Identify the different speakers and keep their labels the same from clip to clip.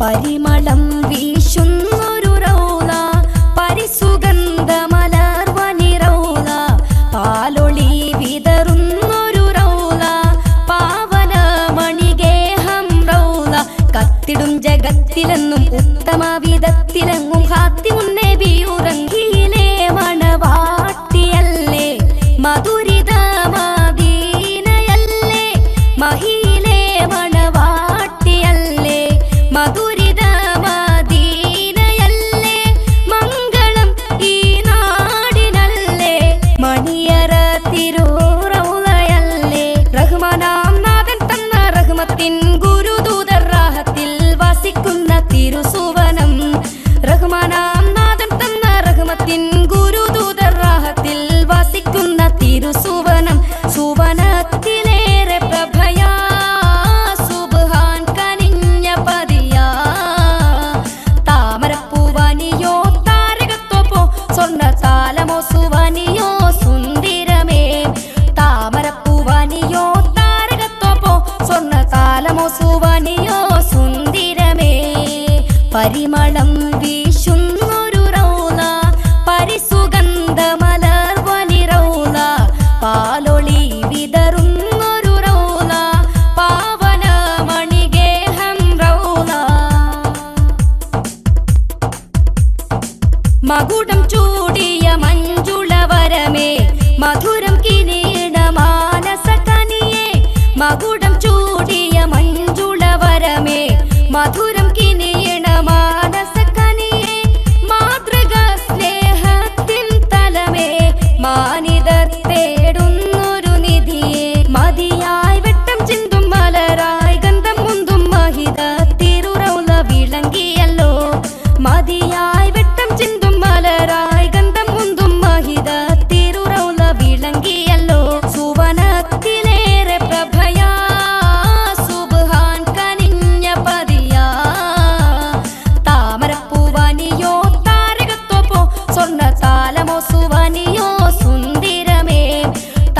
Speaker 1: പരിമളം വീശുന്നൊരു റൗള പരിസുഗന്ധമലർവനി റൗള പാലൊളി വിതറുന്നൊരു റൗള പാവനമണിഗേഹം റൗള കത്തിടും ജഗത്തിലെന്നും ഉത്തമ വിധത്തിലെങ്ങും ഹാത്തിമുന്നബിയുറങ്ങിയിലെ മണവാട്ടിയല്ലേ മധുരിത മദീനയല്ലേ മഹിയിലെ മണവാട്ടിയല്ലേ മധുരിത മദീനയല്ലേ മംഗളം ഈ നാടിനല്ലേ മണിയറ തിരുറൗളയല്ലേ റഹ്മാനാം നാഥൻ തന്ന റഹ്മത്തിൻ ഗുരുദൂതർ റാഹത്തിൽ വസിക്കുന്ന തിരുസുവനം റഹ്മാനാം നാഥൻ തന്ന റഹ്മത്തിൻ ഗുരുദൂതർ റാഹത്തിൽ വസിക്കുന്ന തിരുസുവനം സുവനത്തിലേറെ പ്രഭയാ സുബ്ഹാൻ കനിഞ്ഞ പതിയാ താമരപ്പൂവനിയോ താരകത്തോപ്പോ സ്വർണ്ണ താലമോ സുവനിയോ സുന്ദരമേ താമരപ്പൂവനിയോ താരകത്തോപ്പോ സ്വർണ്ണ താലമോ സുവനിയോ സുന്ദരമേ പരിമളം വീശുന്നൊരു റൗള പരിസുഗന്ധമലർവനി റൗള പാലൊളി വിതറുന്നൊരു റൗള പാവനമണിഗേഹം റൗള മകുടം ചൂടിയ മഞ്ജുളവരമേ മധുരം കിനീണ മാനസകനിയേ മകുടം ചൂടിയ മഞ്ജുളവരമേ മധുരം കിനീണ മാനസകനിയേ മാതൃക സ്നേഹത്തിൻ തലമേ മാനിതർ തേടുന്നൊരു നിധിയെ മതിയായി വെട്ടം ചിന്തും മലരായി ഗന്ധം മുന്തും മഹിത തിരുറൗള വിളങ്ങിയല്ലോ മതിയായി വെട്ടം ചിന്തും മലരായി ഗന്ധം മുന്തും മഹിത തിരുറൗള വിളങ്ങിയല്ലോ സുവനത്തിലേറെ പ്രഭയാ സുബ്ഹാൻ കനിഞ്ഞ പതിയാ താമരപ്പൂവനിയോ താരകത്തോപ്പോ സ്വർണ്ണ താലമോ സുവനിയോ സുന്ദരമേ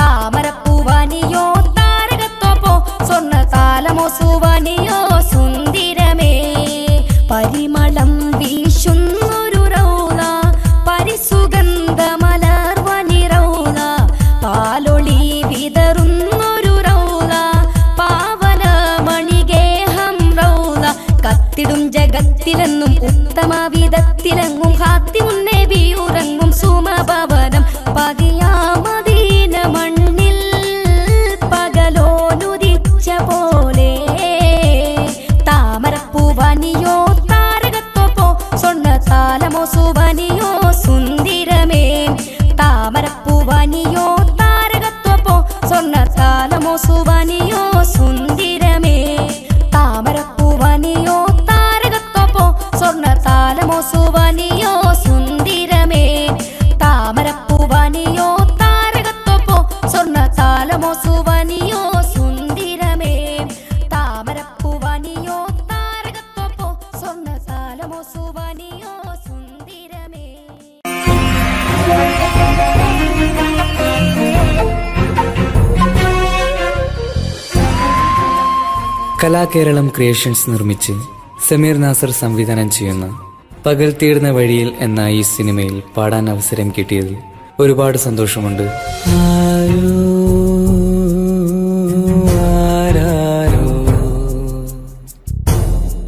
Speaker 1: താമരപ്പൂവനിയോ താരകത്തോപ്പോ സ്വർണ്ണ താലമോ സുവനിയോ സുന്ദരമേ പരിമളം വീശുന്നൊരു റൗള പരിസുഗന്ധമലർവനി റൗള പാലൊളി വിതറുന്നൊരു റൗള പാവനമണിഗേഹം റൗള കത്തിടും ജഗത്തിലെന്നും ഉത്തമ വിധത്തിലെങ്ങും ഹാത്തിമുന്നബിയുറങ്ങും സുമഭവനം പതിയാ മദീന മണ്ണിൽ പകലോനുദിച്ച പോലെ താമരപ്പൂവനിയോ താരകത്തോപ്പോ സ്വർണ്ണ താലമോ സുവനിയോ സുന്ദരമേ താമരപ്പൂവനിയോ താരകത്തോപ്പോ സ്വർണ്ണ താലമോ സുവനിയോ സുന്ദരമേ താമരപ്പൂവനിയോ താരകത്തോപ്പോ സ്വർണ്ണ താലമോ സുവനിയോ സുന്ദരമേ താമരപ്പൂവനിയോ താരകത്തോപ്പോ സ്വർണ്ണ താലമോ സുവനിയോ സുന്ദരമേ താമരപ്പൂവനിയോ താരകത്തോപ്പോ സ്വർണ്ണ താലമോ സുവനിയോ സുന്ദരമേ
Speaker 2: കലാകേരളം ക്രിയേഷൻസ് നിർമ്മിച്ച് സമീർ നാസർ സംവിധാനം ചെയ്യുന്ന പകൽ തീർന്ന വഴിയിൽ എന്ന ഈ സിനിമയിൽ പാടാൻ അവസരം കിട്ടിയതിൽ ഒരുപാട് സന്തോഷമുണ്ട്. ആരാരോ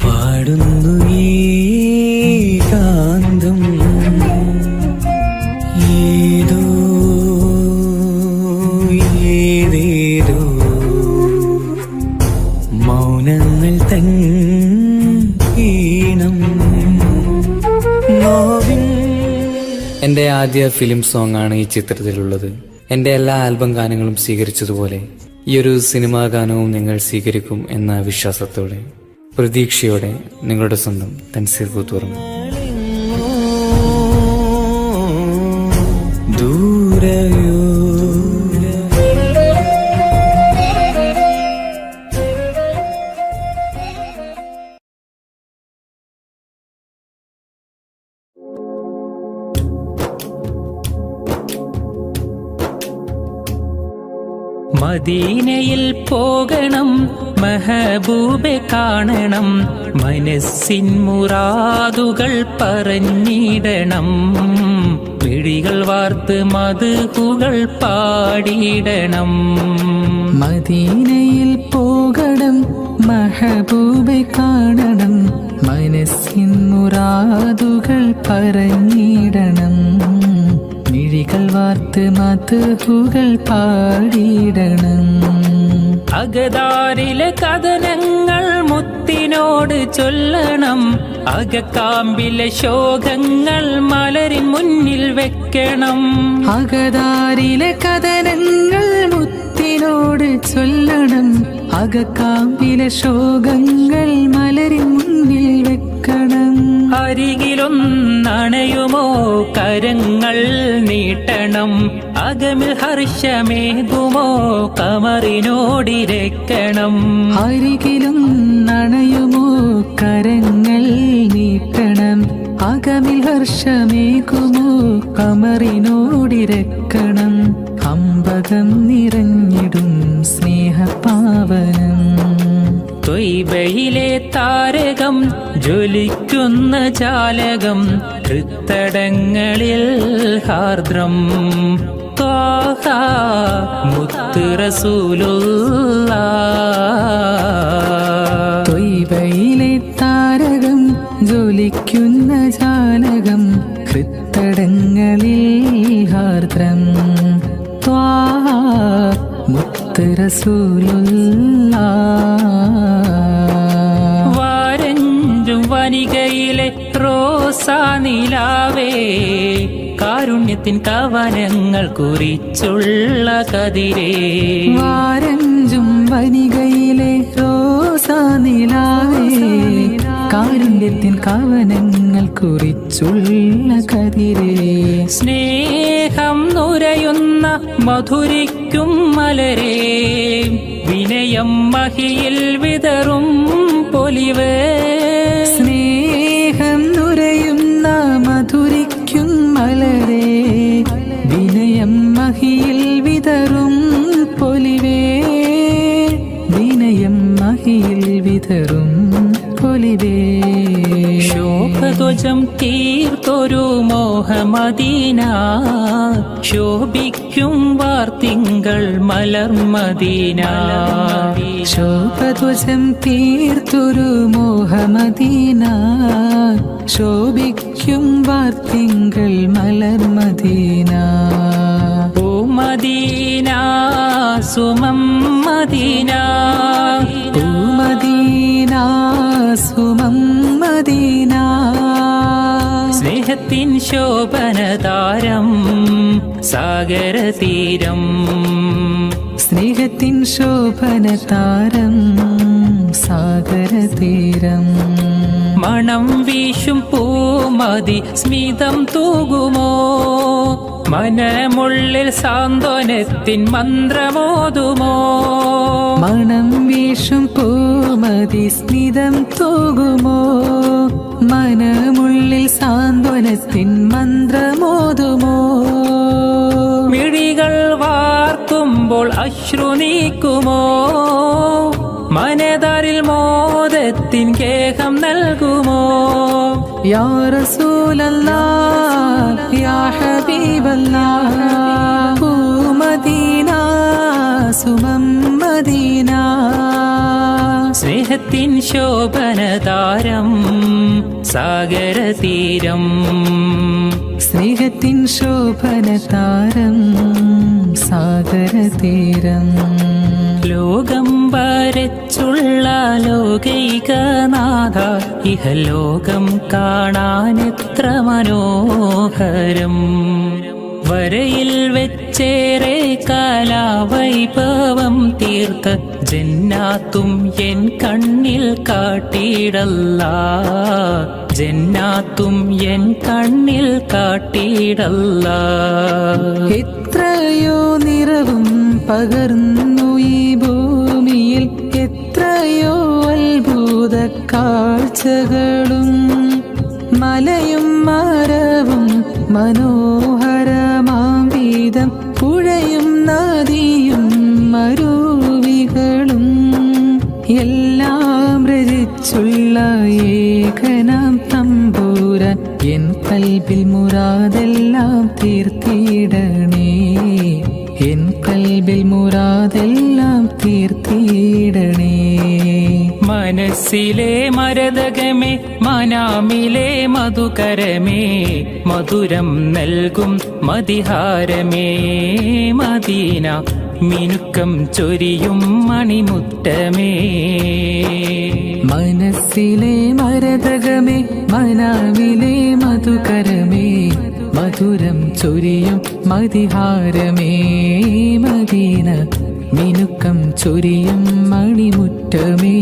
Speaker 2: പാടുന്നു ഈ കാന്തം ഏതോ ഏതേതോ മൗനങ്ങൾ തൻ ഈണം നോവിൻ. എൻ്റെ ആദ്യ ഫിലിം സോങ് ആണ് ഈ ചിത്രത്തിലുള്ളത്. എൻ്റെ എല്ലാ ആൽബം ഗാനങ്ങളും സ്വീകരിച്ചതുപോലെ ഈ ഒരു സിനിമാ ഗാനവും നിങ്ങൾ സ്വീകരിക്കും എന്ന വിശ്വാസത്തോടെ പ്രതീക്ഷയോടെ നിങ്ങളുടെ സ്വന്തം തൻസീർ കൂത്തുറങ്ങും. ദൂരയോ
Speaker 3: മദീനയിൽ പോകണം, മെഹബൂബെ കാണണം, മനസ്സിൻ മുറാദുകൾ പറഞ്ഞിടണം, മിഴികൾ വാർത്ത് മദ്ഹുകൾ പാടിയിടണം.
Speaker 4: മദീനയിൽ പോകണം, മെഹബൂബെ കാണണം, മനസ്സിൻ മുറാദുകൾ പറഞ്ഞിടണം, മിഴികൾ വാർത്ത് മദ്ഹുകൾ പാടിയിടണം.
Speaker 3: അകതാരിലെ കഥനങ്ങൾ മുത്തിനോട് ചൊല്ലണം, അകക്കാമ്പിലെ ശോകങ്ങൾ മലരിൻ മുന്നിൽ വെക്കണം.
Speaker 4: അകതാരിലെ കഥനങ്ങൾ മുത്തിനോട് ചൊല്ലണം, അകക്കാമ്പിലെ ശോകങ്ങൾ മലരിൻ മുന്നിൽ വെക്കണം.
Speaker 3: അരികിലൊന്നണയുമോ കരങ്ങൾ നീട്ടണം, അകമിൽ ഹർഷമേകുമോ കമറിനോടിരക്കണം.
Speaker 4: അരികിലും നണയുമോ കരങ്ങൾ നീട്ടണം, അകമിൽ ഹർഷമേകുമോ കമറിനോടിരക്കണം. അമ്പകം നിറഞ്ഞിടും സ്നേഹപാവനം,
Speaker 3: ത്വയ്ബയിലെ താരകം ജ്വലിക്കുന്ന ജാലകം, ഹൃത്തടങ്ങളിൽ ഹാർദ്രം ത്വാഹ മുത്ത് റസൂലുള്ളാഹ്.
Speaker 4: ത്വയ്ബയിലെ താരകം ജ്വലിക്കുന്ന ജാലകം, ഹൃത്തടങ്ങളിൽ ഹാർദ്രം ത്വാഹ മുത്ത് റസൂലുള്ളാഹ്.
Speaker 3: വാരഞ്ചും വനികയിലെ റോസാ നിലാവേ, കാരുണ്യത്തിൻ കവനങ്ങൾ കുറിച്ചുള്ള കതിരേ.
Speaker 4: വാരഞ്ചും വനികയിലെ റോസാ നിലാവേ, കാരുണ്യത്തിൻ കവനങ്ങൾ കുറിച്ചുള്ള കതിരേ.
Speaker 3: സ്നേഹം നുരയുന്ന മധുരിക്കും മലരേ, വിനയം മഹിയിൽ വിതറും പൊലിവേ.
Speaker 4: സ്നേഹം നുരയുന്ന മധുരിക്കും മലരേ, വിനയം മഹിയിൽ വിതറും പൊലിവേ. വിനയം മഹിയിൽ വിതറും പൊലിവേ.
Speaker 3: ശോഭധ്വജം തീർത്തൊരു മോഹമദീന, ശോഭിക്കും വാർത്തിങ്കൾ മലർമദീന.
Speaker 4: ശോഭധ്വജം തീർത്തൊരു മോഹമദീന, ശോഭിക്കും വാർത്തിങ്കൾ മലർമദീന.
Speaker 3: ഓ മദീന സുമം മദീന,
Speaker 4: ഓ മദീന സുമം മദീന.
Speaker 3: സ്നേഹത്തിൻ ശോഭനതാരം സാഗരതീരം,
Speaker 4: സ്നേഹത്തിൻ ശോഭനതാരം സാഗരതീരം.
Speaker 3: മണം വീശും പൂമതി സ്മിതം തൂകുമോ, മനമുള്ളിൽ സാന്ത്വനത്തിൻ മന്ത്രമോതുമോ.
Speaker 4: മണം വീശും പൂമതി സ്മിതം തൂകുമോ, മനമുള്ളിൽ സാന്ത്വനത്തിൻ മന്ത്രമോതുമോ.
Speaker 3: മിഴികൾ വാർക്കുമ്പോൾ അശ്രു നീക്കുമോ, മനതാരിൽ മോദത്തിൻ കേഹം നൽകുമോ.
Speaker 4: യാ റസൂലല്ലാഹ് യാ ഹബീബല്ലാഹ്, ഓ മദീന സുമം മദീന.
Speaker 3: സ്നേഹത്തിൻ ശോഭനതാരം സാഗരതീരം,
Speaker 4: സ്നേഹത്തിൻ ശോഭനതാരം സാഗരതീരം.
Speaker 3: ലോകം വരച്ചുള്ള ലോകൈകനാഥ, ഇഹലോകം കാണാനെത്ര മനോഹരം. വരയിൽ വെച്ചേറെ കലാവൈഭവം തീർത്ത ജന്നാത്തും എൻ കണ്ണിൽ കാട്ടിയിടല്ലാ, ജന്നാത്തും എൻ കണ്ണിൽ കാട്ടിയിടല്ലാ.
Speaker 4: എത്രയോ നിറവും പകർന്നു ഈ ഭൂമിയിൽ, എത്രയോ അത്ഭുത കാഴ്ചകളും. മലയും മരവും മനോഹരമാം വീതം, പുഴയും നദിയും മരുവികളും എല്ലാം രചിച്ചുള്ള ഏകനാം തമ്പുരാൻ എൻ കൽബിൽ മുറാദെല്ലാം തീർത്തിടണേ, എൻ കൽബിൽ മുറാദെല്ലാം തീർത്തിടണേ.
Speaker 3: മനസ്സിലെ മരതകമേ മനാമിലെ മധുകരമേ മധുരം നൽകും മതിഹാരമേ മദീന മിനുക്കം ചൊരിയും മണിമുറ്റമേ.
Speaker 4: മനസ്സിലെ മരതകമേ മനാവിലെ മധുകരമേ മധുരം ചൊരിയും മതിഹാരമേ മദീന മിനുക്കം ചൊരിയും മണിമുറ്റമേ.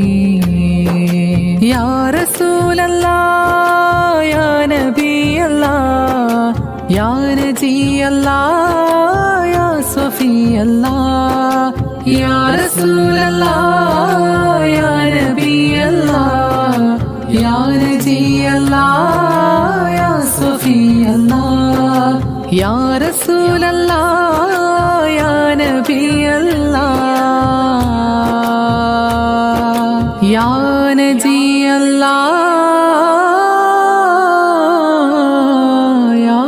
Speaker 4: യാ റസൂലല്ലാഹ് യാ നബിയല്ലാഹ് യാ നജിയല്ലാഹ് യാ സഫിയല്ലാഹ് യാ റസൂലല്ലാഹ് യാ നബിയല്ലാഹ് യാ നജിയല്ലാഹ് യാ സഫിയല്ലാഹ് യാ റസൂലല്ലാഹ് യാ നബിയല്ലാഹ് യാ നജിയല്ലാഹ് യാ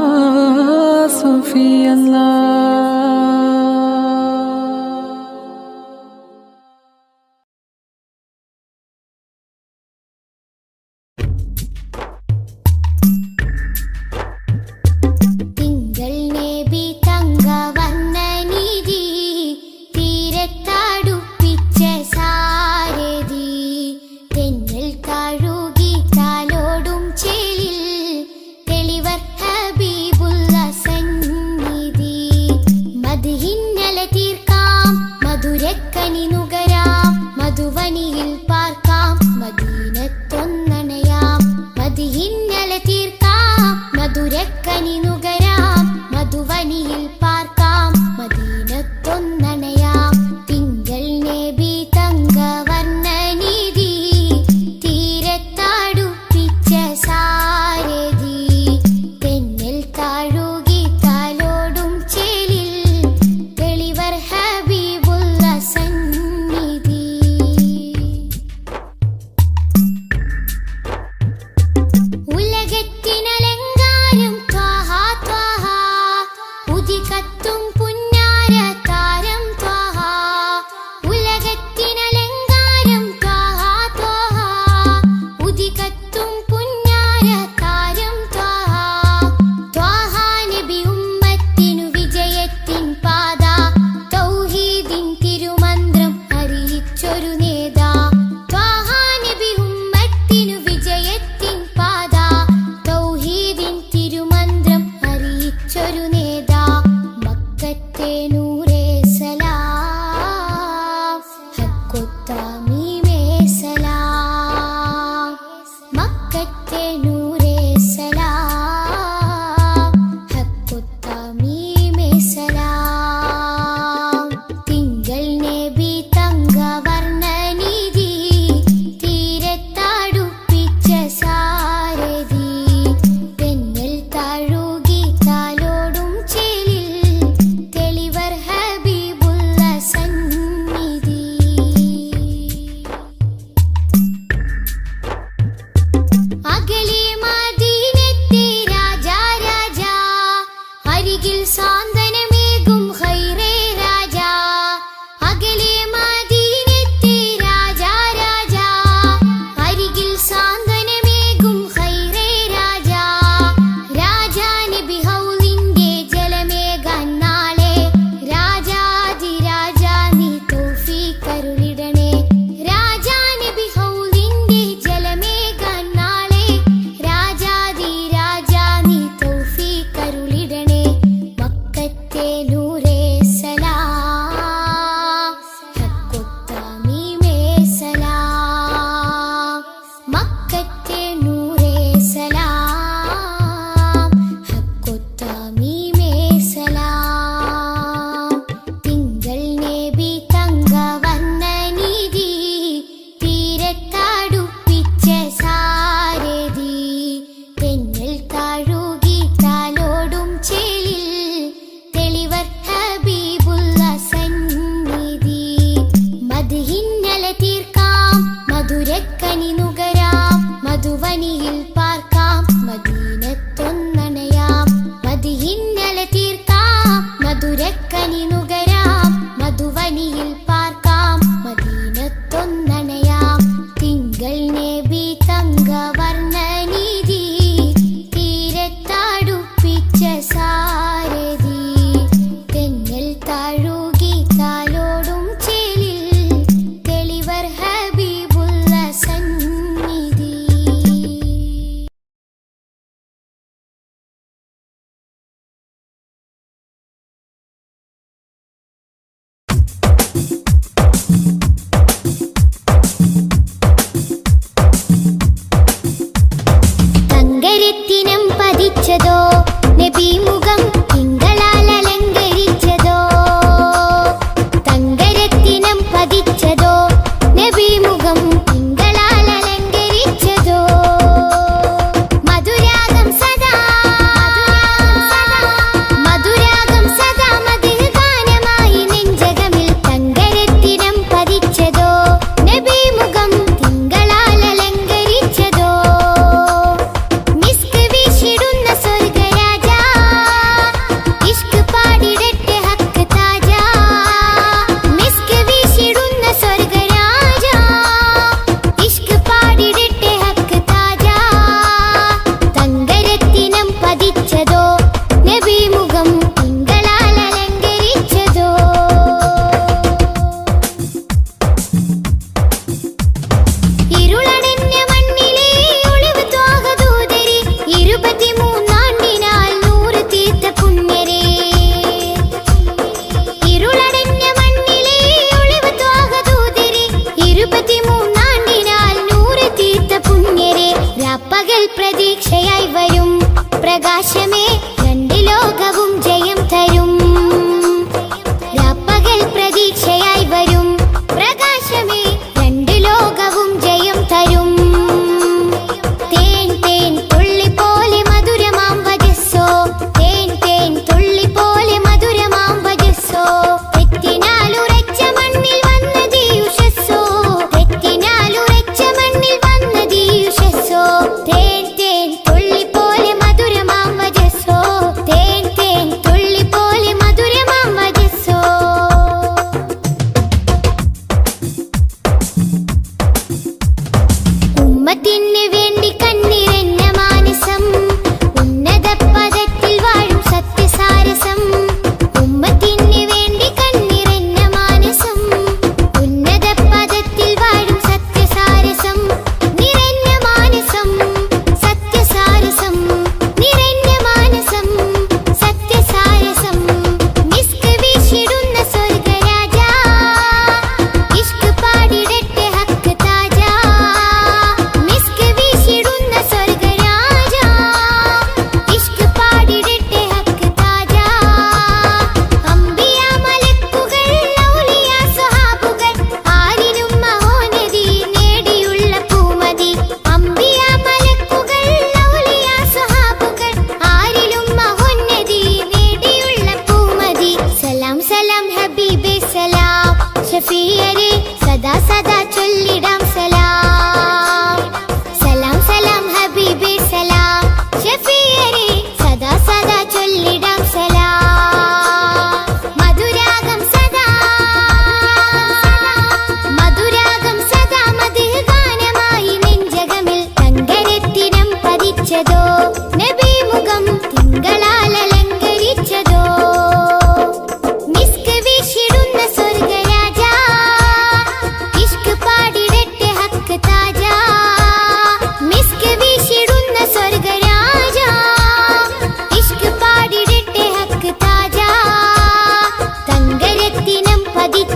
Speaker 4: സഫിയല്ലാഹ്.
Speaker 1: തിങ്കൾ നബി തങ്കവർണ്ണ നിധി തീരത്തടുപ്പിച്ച സാരഥി തെന്നൽ തഴുകി താലോടും ചേലിൽ തെളിവർ ഹബീബുള്ള സന്നിധി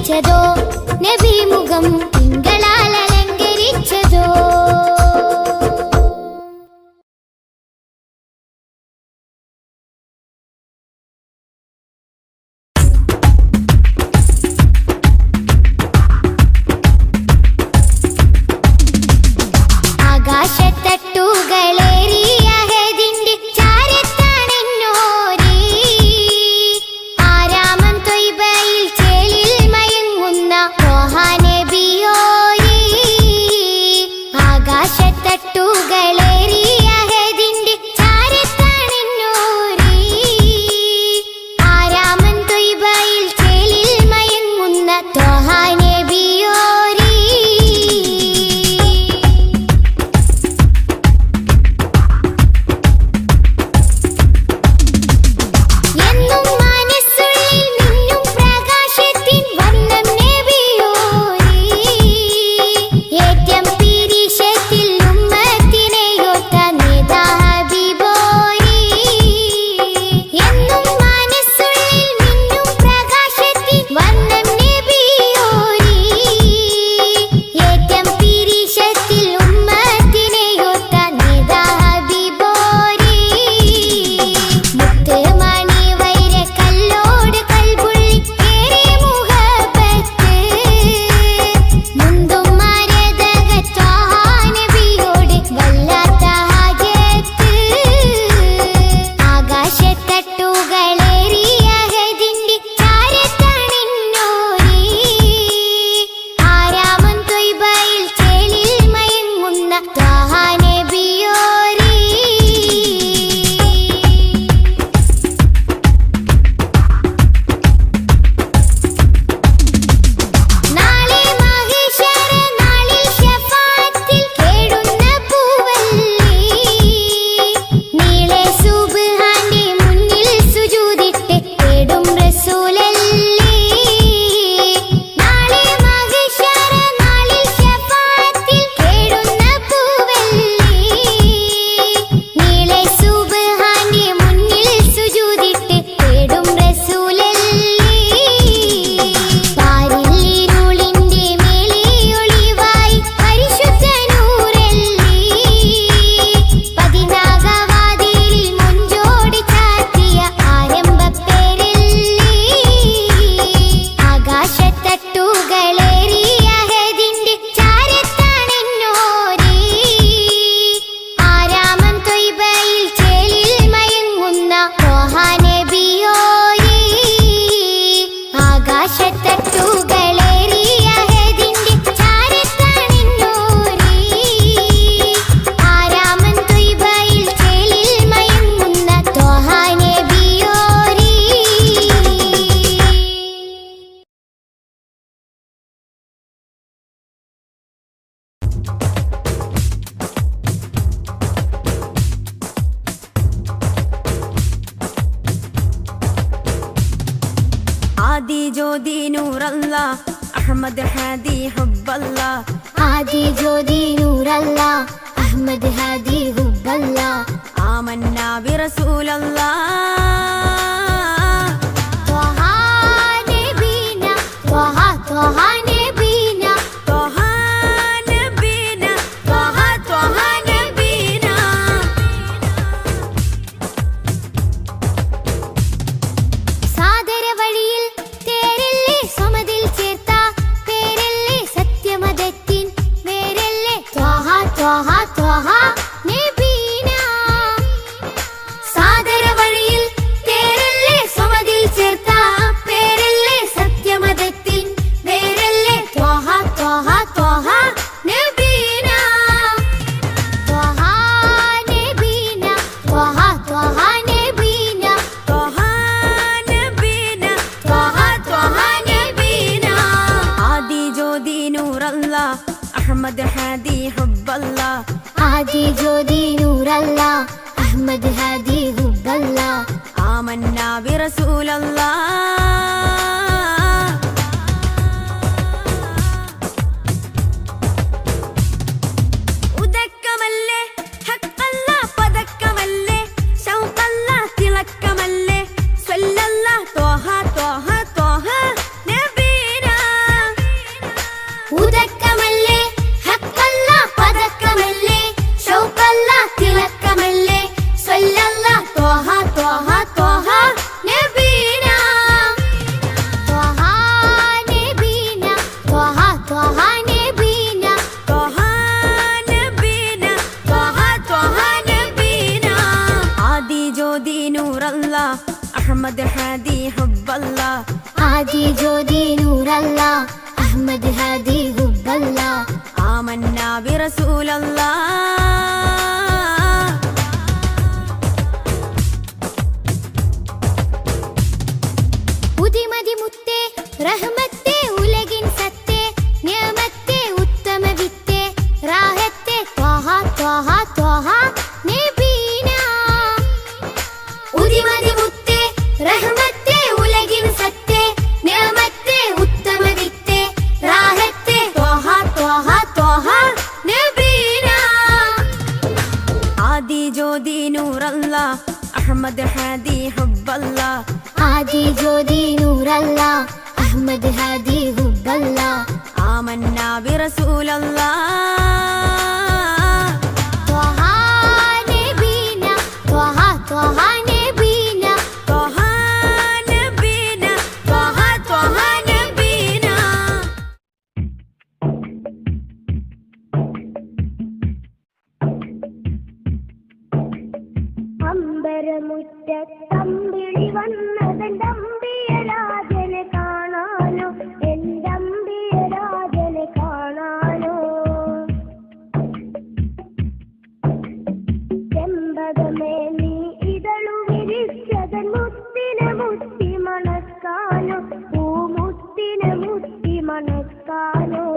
Speaker 1: ഉദിച്ചതോ നബി മുഖം തിങ്കളാൽ അലങ്കരിച്ചതോ. ആകാശത്തട്ടുകളേറിയ ഹദിന്റെ ചാരത്താണെന്നോരേ ആരാമം ത്വയ്ബയിൽ ചേലിൽ മയങ്ങുന്ന ത്വാഹ നബിയോരേ. ആകാശത്തട്ടുകളേറിയ ഹദിന്റെ ചാരത്താണെന്നോരേ ആരാമം ത്വയ്ബയിൽ ചേലിൽ മയങ്ങുന്ന ത്വാഹ നബിയോരേ. എന്നും മനസ്സുള്ളിൽ മിന്നും പ്രകാശത്തിൻ വർണ്ണം നബിയോരേ. ഏറ്റം പിരിശത്തിൽ ഉമ്മത്തിനെയോർത്ത നേതാ ഹബീബോരേ. എന്നും മനസ്സുള്ളിൽ മിന്നും പ്രകാശത്തിൻ വർണ്ണം നബിയോരേ. ഏറ്റം പിരിശത്തിൽ ഉമ്മത്തിനെയോർത്ത നേതാ ഹബീബോരേ. മുത്ത് മണി വൈര കല്ലോട് കൽബുള്ളി ഏറെ മുഹബത്ത് മുന്തും മരതക ത്വാഹ നബിയോട് വല്ലാത്ത ഹാജത്ത്. ആകാശത്തട്ടുകളേറിയ ഹദിന്റെ ചാരത്താണെന്നോരേ ആരാമം ത്വയ്ബയിൽ ചേലിൽ മയങ്ങുന്ന ത്വാഹ നബിയോരേ. നാളെ മഹ്ശറ നാളിൽ ശഫാഅത്തിൽ കേടുന്ന പൂവല്ലേ നീളെ സുബ്ഹാന്റെ മുന്നിൽ സുജൂദിട്ട് തേടും റസൂലല്ലേ. നാളെ മഹ്ശറ നാളിൽ ശഫാഅത്തിൽ കേടുന്ന പൂവല്ലേ നീളെ സുബ്ഹാന്റെ മുന്നിൽ സുജൂദിട്ട് തേടും റസൂലല്ലേ. പാരില്ലിരുളിന്റെ മേലെ ഒളിവായി പരിശുദ്ധ നൂറല്ലേ. പതിനാഗവാതിലിൽ മുഞ്ചോടി ചാർത്തിയ ആരംഭപ്പേരല്ലേ. ആകാശത്തട്ടുകളേറിയ ഹദിന്റെ ചാരത്താണെന്നോരേ ആരാമം ത്വയ്ബയിൽ ചേലിൽ മയങ്ങുന്ന ത്വാഹ നബിയോരേ. ആകാശത്തട്ടുകളേറിയ ഹദിന്റെ ചാരത്താണെന്നോരേ ആരാമം ത്വയ്ബയിൽ ചേലിൽ മയങ്ങുന്ന ത്വാഹ നബിയോരേ.
Speaker 5: ആദി ജ്യോതി നൂറല്ല അഹമ്മദ് ഹാദി ഹുബ്ബല്ല.
Speaker 1: ആദി ജ്യോതി നൂറല്ല അഹ്മദ് ഹാദി ഹുബ്ബല്ല.
Speaker 5: ആമന്നാ ബിറസൂലല്ലാ
Speaker 1: ത്വാഹ നബീന ത്വാഹ ത്വാഹ നബീന
Speaker 5: ത്വഹ നബീന ത്വഹ ത്വഹ നബീന.
Speaker 1: സാദര വഴിയിൽ തേരല്ലേ സമതിൽ ചേർത്ത പേരല്ലേ സത്യമതത്തിൻ വേരല്ലേ ത്വാഹ ത്വാഹ ത്വാഹ നബീന. സാദര വഴിയിൽ തേരല്ലേ സമതിൽ ചേർത്ത പേരല്ലേ സത്യമതത്തിൻ വേരല്ലേ ത്വാഹ ത്വാഹ ത്വാഹ നബീന. ത്വാഹ നബീന ത്വാഹ ത്വാഹ നബീന
Speaker 5: ത്വഹ നബീന ത്വഹ ത്വഹ നബീന. ആദി ജ്യോതി നൂറല്ല അഹമ്മദ് ഹാദി ഹുബ്ബല്ല.
Speaker 1: ആദി ജ്യോതി നൂറല്ല അഹ്മദ് ഹാദി ഹുബ്ബല്ല.
Speaker 5: ആമന്നാ ബിറസൂലല്ലാ ഉദക്കമല്ലേ ഹക്കല്ല പദക്കമല്ലേ ശൗഖല്ല തിളക്കമല്ലേ സ്വല്ലല്ലാ ത്വഹ ത്വഹ ത്വഹ നബീന.
Speaker 1: ആദി ജ്യോതി നൂറല്ല അഹ്മദ് ഹാദി ഹുബ്ബല്ല
Speaker 5: آمنا برسول الله
Speaker 1: ഉദിമതി മുത്തേ റഹ്മത്തേ ഉലകിൻ സത്തേ നിയമത്തേ ഉത്തമ വിത്തേ റാഹത്തേ ത്വഹ ത്വഹ ത്വഹ നബീന ഉദിമതി മുത്തേ റഹ്മത്തേ ഉലകിൻ സത്തേ നിയമത്തേ ഉത്തമ വിത്തേ റാഹത്തേ ത്വഹ ത്വഹ ത്വഹ നബീന
Speaker 5: ആദി ജ്യോതി നൂറല്ല അഹ്മദ് ഹാദി ഹുബ്ബല്ല
Speaker 1: ആദി ജ്യോതി നൂറല്ല അഹ്മദ് ഹാദി ഹുബ്ബല്ല
Speaker 5: آمنا برسول الله
Speaker 1: ത്വഹ നബീന ത്വഹ ത്വഹ നബീന
Speaker 5: طه نبينا طه طه نبينا
Speaker 1: അമ്പരമുറ്റത്തമ്പിളി വന്നതെന്തമ്പിയരാജനെ കാണാനോ എന്തമ്പിയരാജനെ കാണാനോ ചെമ്പകമേ നീ ഇതളു വിരിച്ചതൻ മുത്തിനെ മുത്തി മണക്കാനോ പൂമുത്തിനെ മുത്തി മണക്കാനോ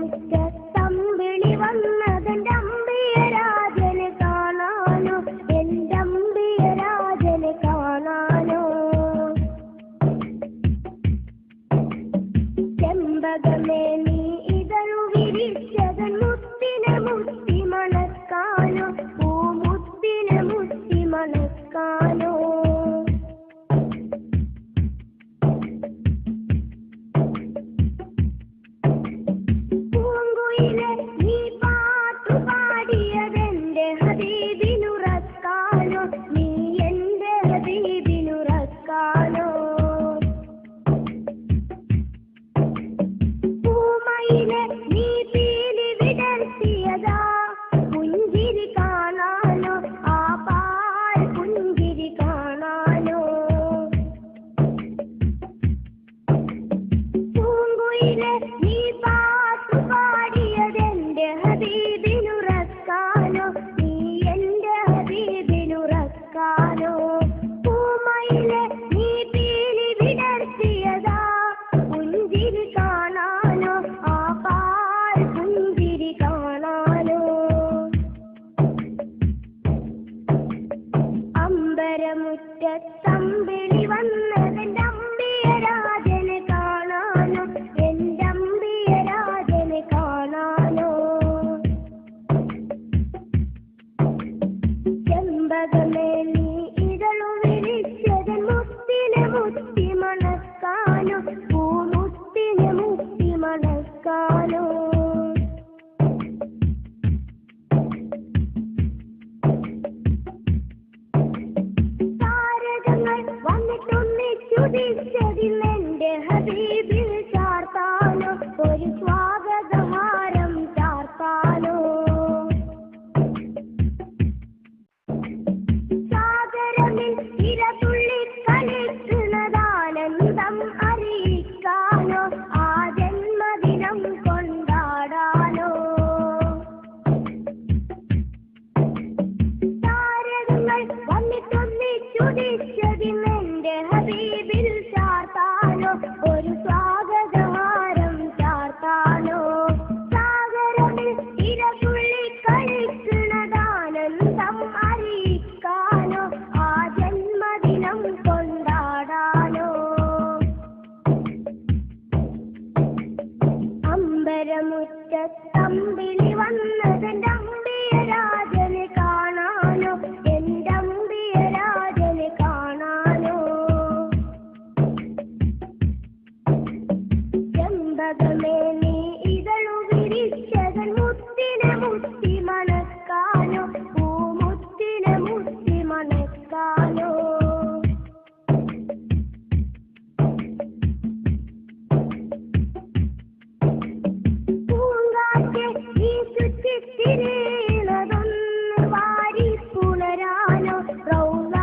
Speaker 1: അമ്പരമുറ്റത്തമ്പിളി വന്നതെന്റെ അമ്പിയരാജനെ കാണാനോ എന്റെ അമ്പിയരാജനെ കാണാനോ ചെമ്പകമേ നീ ഇതളു വിരിച്ചതൻ മുത്തിനെ മുത്തി മണക്കാനോ പൂമുത്തിനെ മുത്തി മണക്കാനോ പൂങ്കുയിലെ നീ പാട്ടു പാടിയതെന്റെ ഹബീബിനുറക്കാനോ നീ എന്റെ ഹബീബിനുറക്കാനോ പൂമയിലെ നീ പീലി വിടർത്തിയതാ പുഞ്ചിരി കാണാനോ ആ പാൽ പുഞ്ചിരി കാണാനോ പൂങ്കുയിലെ നീ പാട്ടു പാടിയതെന്റെ ഹബീബിനുറക്കാനോ നീ എന്റെ ഹബീബിനുറക്കാനോ പൂമയിലെ നീ പീലി വിടർത്തിയതാ പുഞ്ചിരി കാണാനോ ആ പാൽ പുഞ്ചിരി കാണാനോ അമ്പരമുറ്റത്തമ്പിളി വന്നതെന്റെ അമ്പിയരാജനെ കാണാനോ എന്റെ അമ്പിയരാജനെ കാണാനോ ചെമ്പകമേ നീ ഇതളു വിരിച്ചതൻ മുത്തിനെ മുത്തി മണക്കാനോ പൂമുത്തിനെ മുത്തി മണക്കാനോ താരകങ്ങൾ വന്നിട്ടൊന്നിച്ചുദിച്ചതിലെന്റെ ഹബീബിൽ ചാർത്താനോ ഒരു സ്വാഗതഹാരം ചാർത്താനോ സാഗരമിൽ ഇരതുള്ളി കളിക്കുന്നതാനന്ദം അറിയിക്കാനോ ആ ജന്മദിനം കൊണ്ടാടാനോ താരകങ്ങൾ വന്നിട്ടൊന്നിച്ചുദിച്ചതിലെന്റെ ഹബീബിൽ ചാർത്താനോ ഒരു സ്വാഗതഹാരം ചാർത്താനോ സാഗരമിൽ ഇരതുള്ളി കളിക്കുന്നതാനന്ദം അറിയിക്കാനോ ആ ജന്മദിനം കൊണ്ടാടാനോ അമ്പരമുറ്റത്തമ്പിളി വന്നതെന്റെ അമ്പിയരാജനെ കാണാനോ എന്റെ അമ്പിയരാജനെ കാണാനോ ചെമ്പകമേ നീ ഇതളു വിരിച്ചതൻ മുത്തിനെ മുത്തി മണക്കാനോ പൂമുത്തിനെ മുത്തി മണക്കാനോ പൂങ്കാറ്റെ നീ ചുറ്റിത്തിരിയണതൊന്ന് വാരി പുണരാനോ റൗള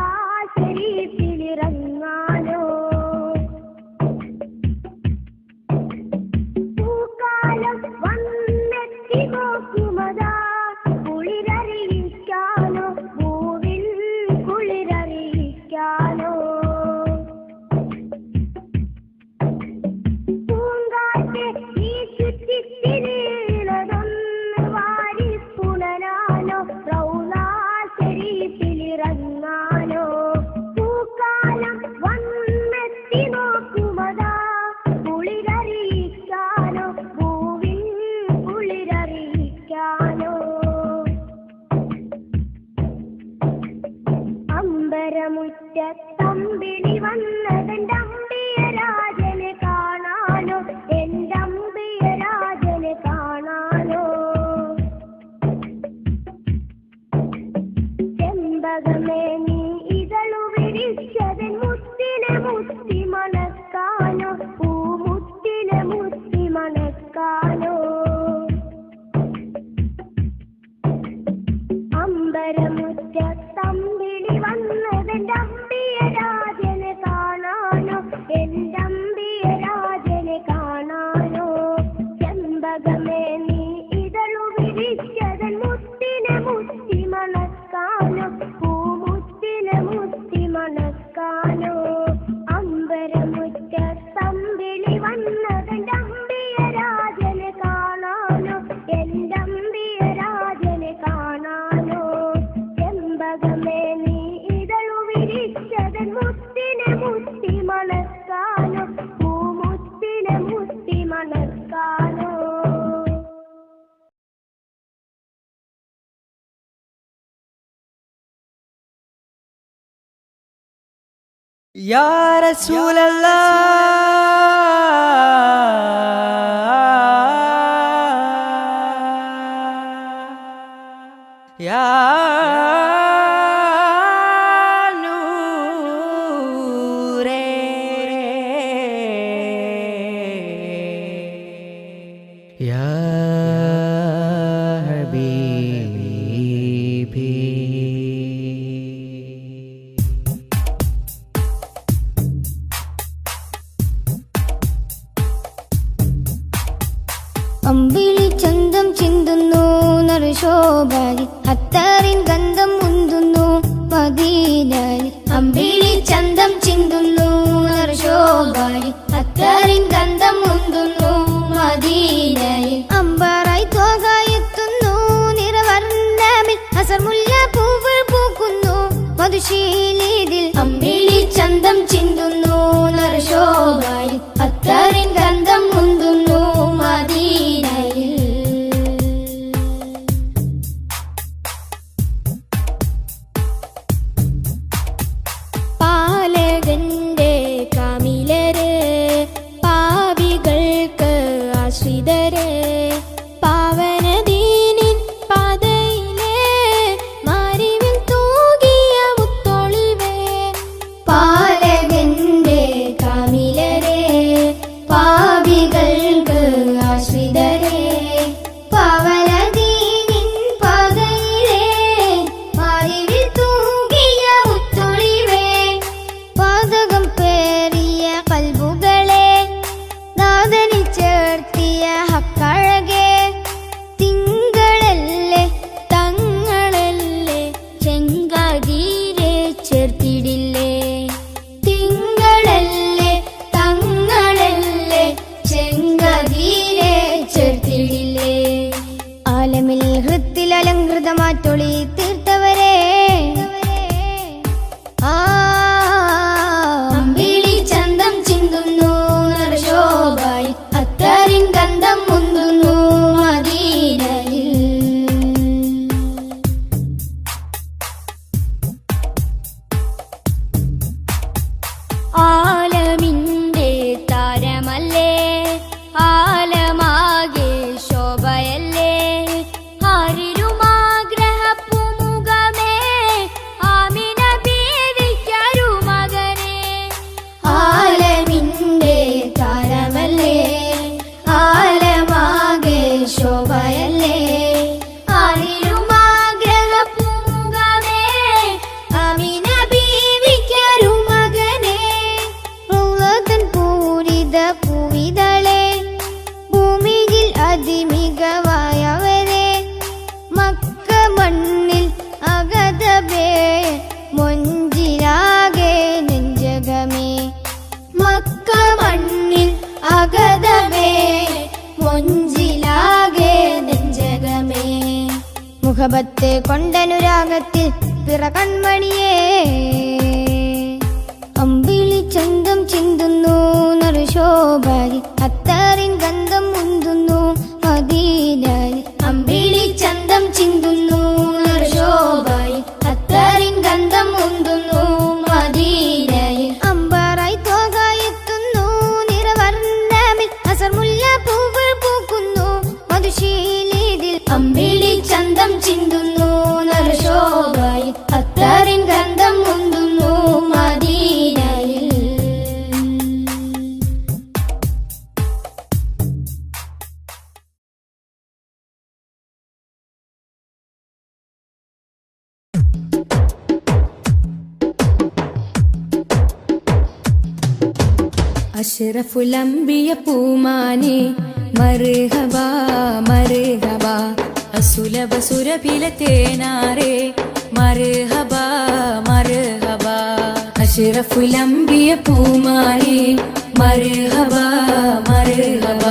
Speaker 1: അമ്പരമുറ്റത്തമ്പിളി വന്നതെന്റെ അമ്പിയ രാജനെ കാണാനോ, എന്റെ അമ്പിയ രാജനെ കാണാനോ. ചെമ്പകമേ നീ ഇതളു വിരിച്ചതൻ മുത്തിനെ മുത്തി മണക്കാനോ, പൂമുത്തിനെ മുത്തി മണക്കാനോ. അമ്പരമുറ്റത്തമ്പിളി വന്നതെന്റെ അമ്പിയ രാജനെ കാണാനോ, എന്റെ അമ്പിയ രാജനെ കാണാനോ. ചെമ്പകമേ നീ ഇതളു വിരിച്ചതൻ മുത്തിനെ മുത്തി മണക്കാനോ, പൂമുത്തിനെ മുത്തി മണക്കാനോ. അമ്പരമുറ്റത്തമ്പിളി വന്നതെന്റെ അമ്പിയ രാജനെ കാണാനോ, എന്റെ അമ്പിയ രാജനെ കാണാനോ. ചെമ്പകമേ നീ ഇതളു വിരിച്ചതൻ മുത്തിനെ മുത്തി മണക്കാനോ, പൂമുത്തിനെ മുത്തി മണക്കാനോ.
Speaker 6: യാ റസൂലല്ലാഹ് യാ നൂറേ യാ ഹബീബി.
Speaker 1: അമ്പിളി ചന്തം ചിന്തുന്നു നറുശോഭാരി, അത്താറിൻ ഗന്ധം മുന്തുന്നു മദീനയിൽ. അമ്പിളി ചന്തം ചിന്തുന്നു നറുശോഭാരി, അത്താറിൻ ഗന്ധം മുന്തുന്നു മദീനയിൽ. അമ്പാറായി തോകായെത്തുന്നു നിറവർണ്ണമിൽ, അസർമുല്ല പൂവ് പൂക്കുന്നു മധുശീലിതിൽ. അമ്പിളി ചന്തം ചിന്തുന്നു നറുശോഭാരി, അത്താറിൻ ഗന്ധം മുന്തുന്നു മദീനയിൽ. പാലകന്റെ കാമിലര്, പാപികൾക്ക് ആശ്രിതര്, പാവനദീനിൻ പാതയിലെ മാരിവിൽ തൂകിയ മുത്തൊളിവേ. പാലകന്റെ കാമിലരെ, പാപികൾക്ക് ആശ്രിതരെ, പാവനദീനിൻ പാതയിലെ മാരിവിൽ തൂകിയ മുത്തൊളിവേ. പാതകം പേറിയ കൽബുകളെ നാദനിൽ ചേർത്തിയ ഹക്കഴകെ, തിങ്കളല്ലേ തങ്ങളല്ലേ ചെങ്കാതിരെ ചേർത്തിടില്ലേ. തിങ്കളല്ലേ തങ്ങളല്ലേ ചെങ്കാതിരെ ചേർത്തിടില്ലേ. ആലമിൽ ഹൃത്തിൽ അലങ്കൃതമാറ്റൊളി തീർത്തവരെ, അമ്പിളി ചന്തം ചിന്തുന്നു നറുശോഭായി, അത്തറിൻ ഗന്ധം മുന്തുന്നു മദീനയിൽ. ആലമിന്റെ താരമല്ലേ, ആലമാകെ ശോഭയല്ലേ, ആരിരുമാഗ്രഹപ്പുമുഖമേ, ആമിന ബീവിക്കൊരു മകനെ. ആലമിന്റെ താരമല്ലേ, ആലമാകെ ശോഭയല്ലേ, ആരിരുമാഗ്രഹപ്പുമുഖമേ, ആമിന ബീവിക്കൊരു മകനെ. റൗളതൻ പൂരിത പൂവിതളെ, ഭൂമിയിൽ അതിമികവായവരെ, മക്ക മണ്ണിൽ അഗതബേ മൊഞ്ചിലാകെ നെഞ്ചകമേ. മക്ക മണ്ണിൽ അഗതബേ മൊഞ്ചിലാകെ നെഞ്ചകമേ. മുഖബത്ത് കൊണ്ടനുരാഗത്തിൽ പിറ കൺമണിയേ, അമ്പിളി ചന്തം ചിന്തുന്നു നറുശോഭാരി, അത്താറിൻ ഗന്ധം മുന്തുന്നു മദീനയിൽ. അമ്പിളി ചന്തം ചിന്തുന്നു നറുശോഭാരി, അത്താറിൻ ഗന്ധം മുന്തുന്നു
Speaker 7: അഷ്റഫുലംബിയ പൂമാനെ മർഹബ മർഹബ അസുലഭ സുരഭില തേനാരെ മർഹബ മർഹബ അഷ്റഫുലംബിയ പൂമാനെ മർഹബ മർഹബ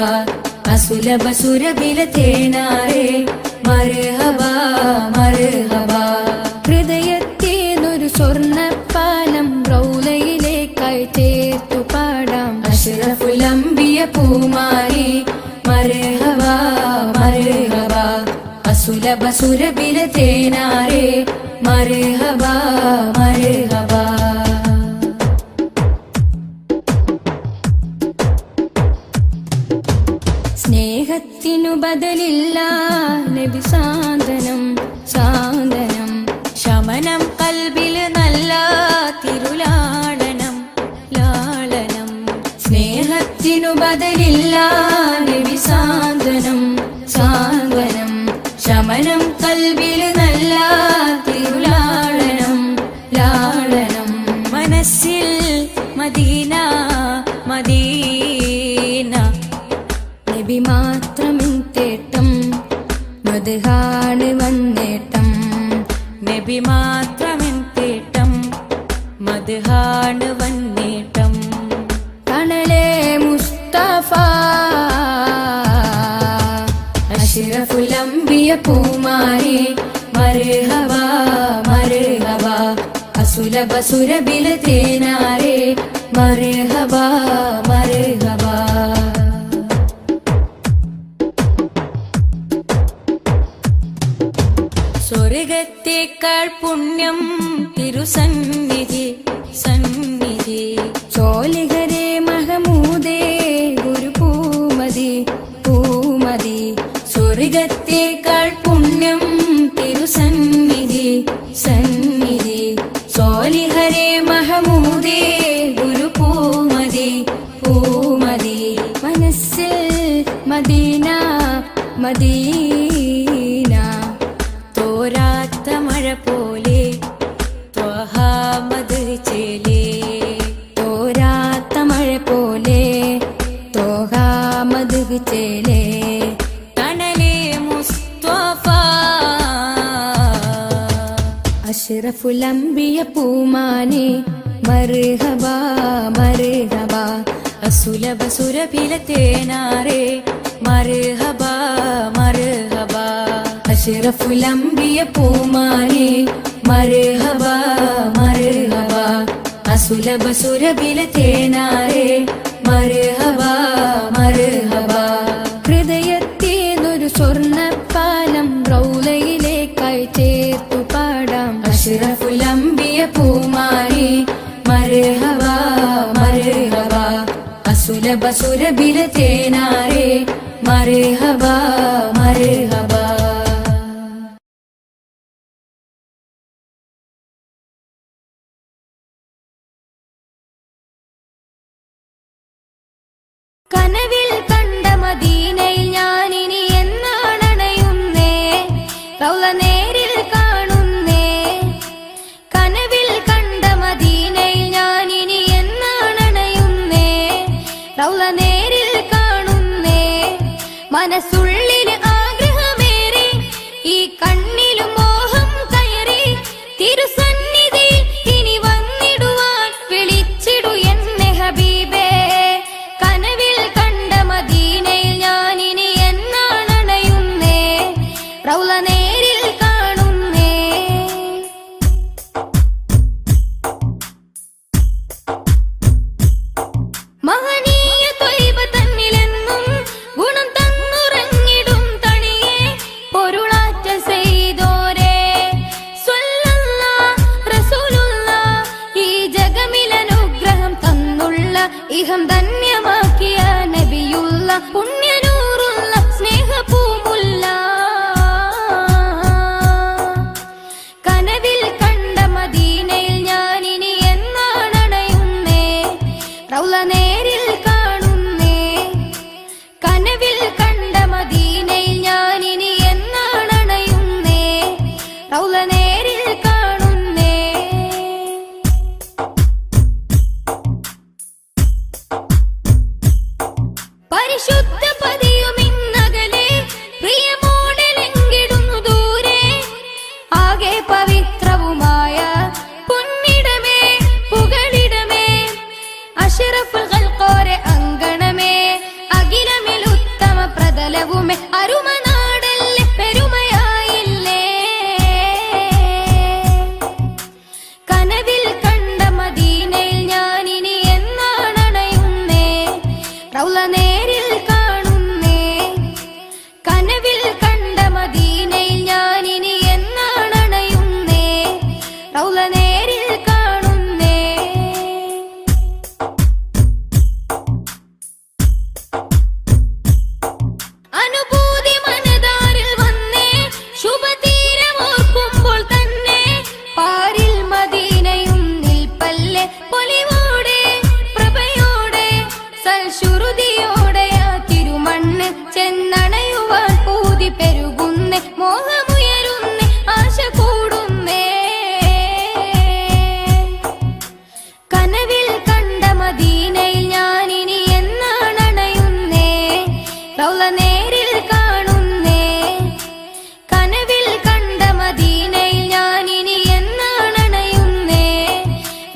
Speaker 7: അസുലഭ സുരഭില തേനാരെ മർഹബ മർഹബ ഹൃദയത്തേനൊരു സ്വർണ്ണപ്പാലം റൗലയിലേക്കായി ചേർത്തു പാടാം അഷ്റഫുലംബിയ പൂമാനെ മർഹബ മർഹബ അസുലഭ സുരഭില തേനാരെ മർഹബ മർഹബ സ്നേഹത്തിനു ബദലില്ല നബി സാന്ത്വനം സാന്ത്വനം ശമനം കൽബിൽ നല്ല തിരുലാളനം ലാളനം സ്നേഹത്തിനു ബദലില്ല നബി സാന്ത്വനം സാന്ത്വനം ശമനം കൽബിൽ നല്ല തിരുലാളനം ലാളനം മനസ്സിൽ മദീന മദീന നബി മാത്രമിൻ തേട്ടം മദ്ഹാണ് വന്നേട്ടം നബി മാത്രമിൻ തേട്ടം മദ്ഹാണ് വന്നേട്ടം കണലേ മുസ്തഫ അഷ്റഫുലംബിയ പൂമാനെ മർഹബ മർഹബ അസുലഭ സുരഭില തേനാരെ മർഹബ മർഹബ സ്വർഗത്തേക്കാൾ പുണ്യം തിരുസന്നിധി സന്നിധി ചോലിഹരേ മഹമൂദേ ഗുരു പൂമതി പൂമതി സ്വർഗത്തേക്കാൾ പുണ്യം തിരുസന്നിധി സന്നിധി ചോലിഹരേ മഹമൂദേ ഗുരു പൂമതി പൂമതി മനസ്സിൽ മദീന മദീന തോരാത്ത മഴ പോലെ ത്വഹാമദ് ചേലേ തോരാത്ത മഴ പോലെ ത്വഹാമദ് ചേലേ തണലേ മുസ്തഫ അഷ്റഫുലംബിയ പൂമാനെ മർഹബ മർഹബ അസുലഭ സുരഭില തേനാരെ മർഹബ മർഹബ അഷ്റഫുലംബിയ പൂമാനെ മർഹബ മർഹബ അസുലഭ സുരഭില തേനാരെ മർഹബ മർഹബ ഹൃദയത്തേനൊരു സ്വർണ്ണപ്പാലം റൗലയിലേക്കായി ചേർത്തു പാടാം അഷ്റഫുലംബിയ പൂമാനെ മർഹബ മർഹബ അസുലഭ സുരഭില തേനാരെ മർഹബ മർഹബ കനവിൽ കണ്ട മദീനയിൽ ഞാനിനി എന്നാണണയുന്നേ റൗള നേരിൽ കാണുന്നേ കനവിൽ കണ്ട മദീനയിൽ ഞാനിനി എന്നാണണയുന്നേ റൗള നേരിൽ കാണുന്നേ മനസ്സുള്ളിൽ ആഗ്രഹമേറെ ഈ കണ്ണിലും മോഹം കയറി തിരുസന്നിധി ഇനി വന്നിടുവാൻ വിളിച്ചിടു എന്നെ ഹബീബേ കനവിൽ കണ്ട മദീനയിൽ ഞാനിനി എന്നാണണയുന്നേ റൗള നേരിൽ കാണുന്നേ മഹനീയ ത്വയ്ബ തന്നിലെന്നും ഗുണം തന്നുറങ്ങിടും തണിയേ പൊരുളാറ്റ ചെയ്തോരേ സ്വല്ലല്ലാഹ് റസൂലുള്ളാഹ് ഈ ജഗമിലനുഗ്രഹം തന്നുള്ള ഇഹം ധന്യമാക്കിയ നബിയുള്ള പുണ്യനൂറുള്ള സ്നേഹപൂമുല്ല കനവിൽ കണ്ട മദീനയിൽ ഞാനിനി എന്നാണണയുന്നേ റൗള നേരിൽ കാണുന്നേ കനവിൽ കണ്ട മദീനയിൽ ഞാനിനി എന്നാണണയുന്നേ റൗള നേരിൽ കാണുന്നേ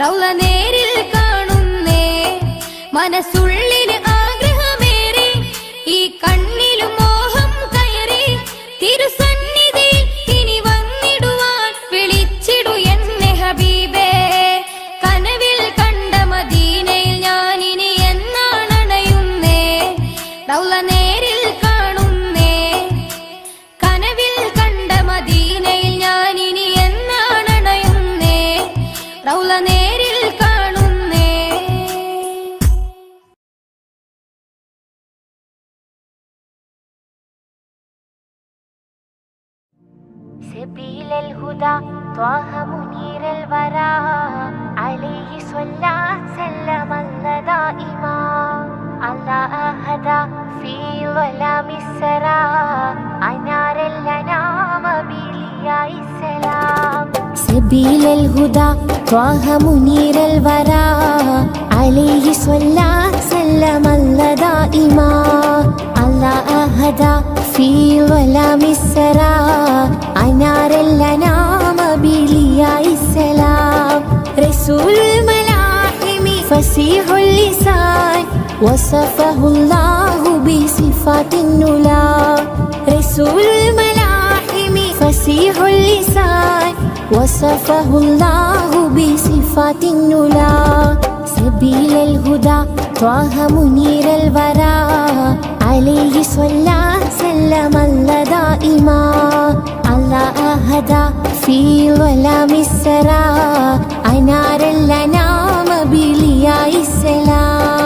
Speaker 7: റൗള നേരിൽ കാണുന്നേ മനസ്സുള്ളിൽ ആഗ്രഹമേറി ഈ കണ്ണിലും മോഹം കയറി തിരുസന്നിധി ഇനി വന്നിടുവാൻ വിളിച്ചിടു എന്നെ ഹബീബേ കനവിൽ കണ്ട മദീനയിൽ ഞാൻ ഇനി എന്നാണണയുന്നേ റൗള നേരിൽ കാണുന്നേ കനവിൽ കണ്ട മദീനയിൽ ഞാൻ ഇനി എന്നാണണയുന്നേ റൗള നേരിൽ കാണുന്നേ
Speaker 1: سبيل الهدى طه منير الورى عليه صلى سلم الله دائما الله أهدى في ظلام السرى أنار الأنام بلياء السلام سبيل الهدى طه منير الورى عليه صلى سلم الله دائما الله أهدى في ظلام السرى أنار الأنام بلياء السلام رسول الملاحم فصيح اللسان وصفه الله بصفات النلا رسول الملاحم فصيح اللسان وصفه الله بصفات النلا سبيل الهدى طه منير الورى عليه صلى سلم الله دائما الله أهدى في ظلام السرى أنار الأنام بلياء السلام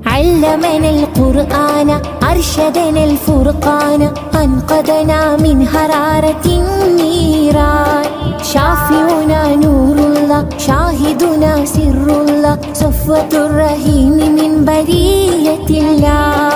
Speaker 1: علمنا القرآن أرشدنا الفرقان أنقذنا من حرارة النيران شافعنا نور الله شاهدنا سر الله صفوة الرحيم من برية الله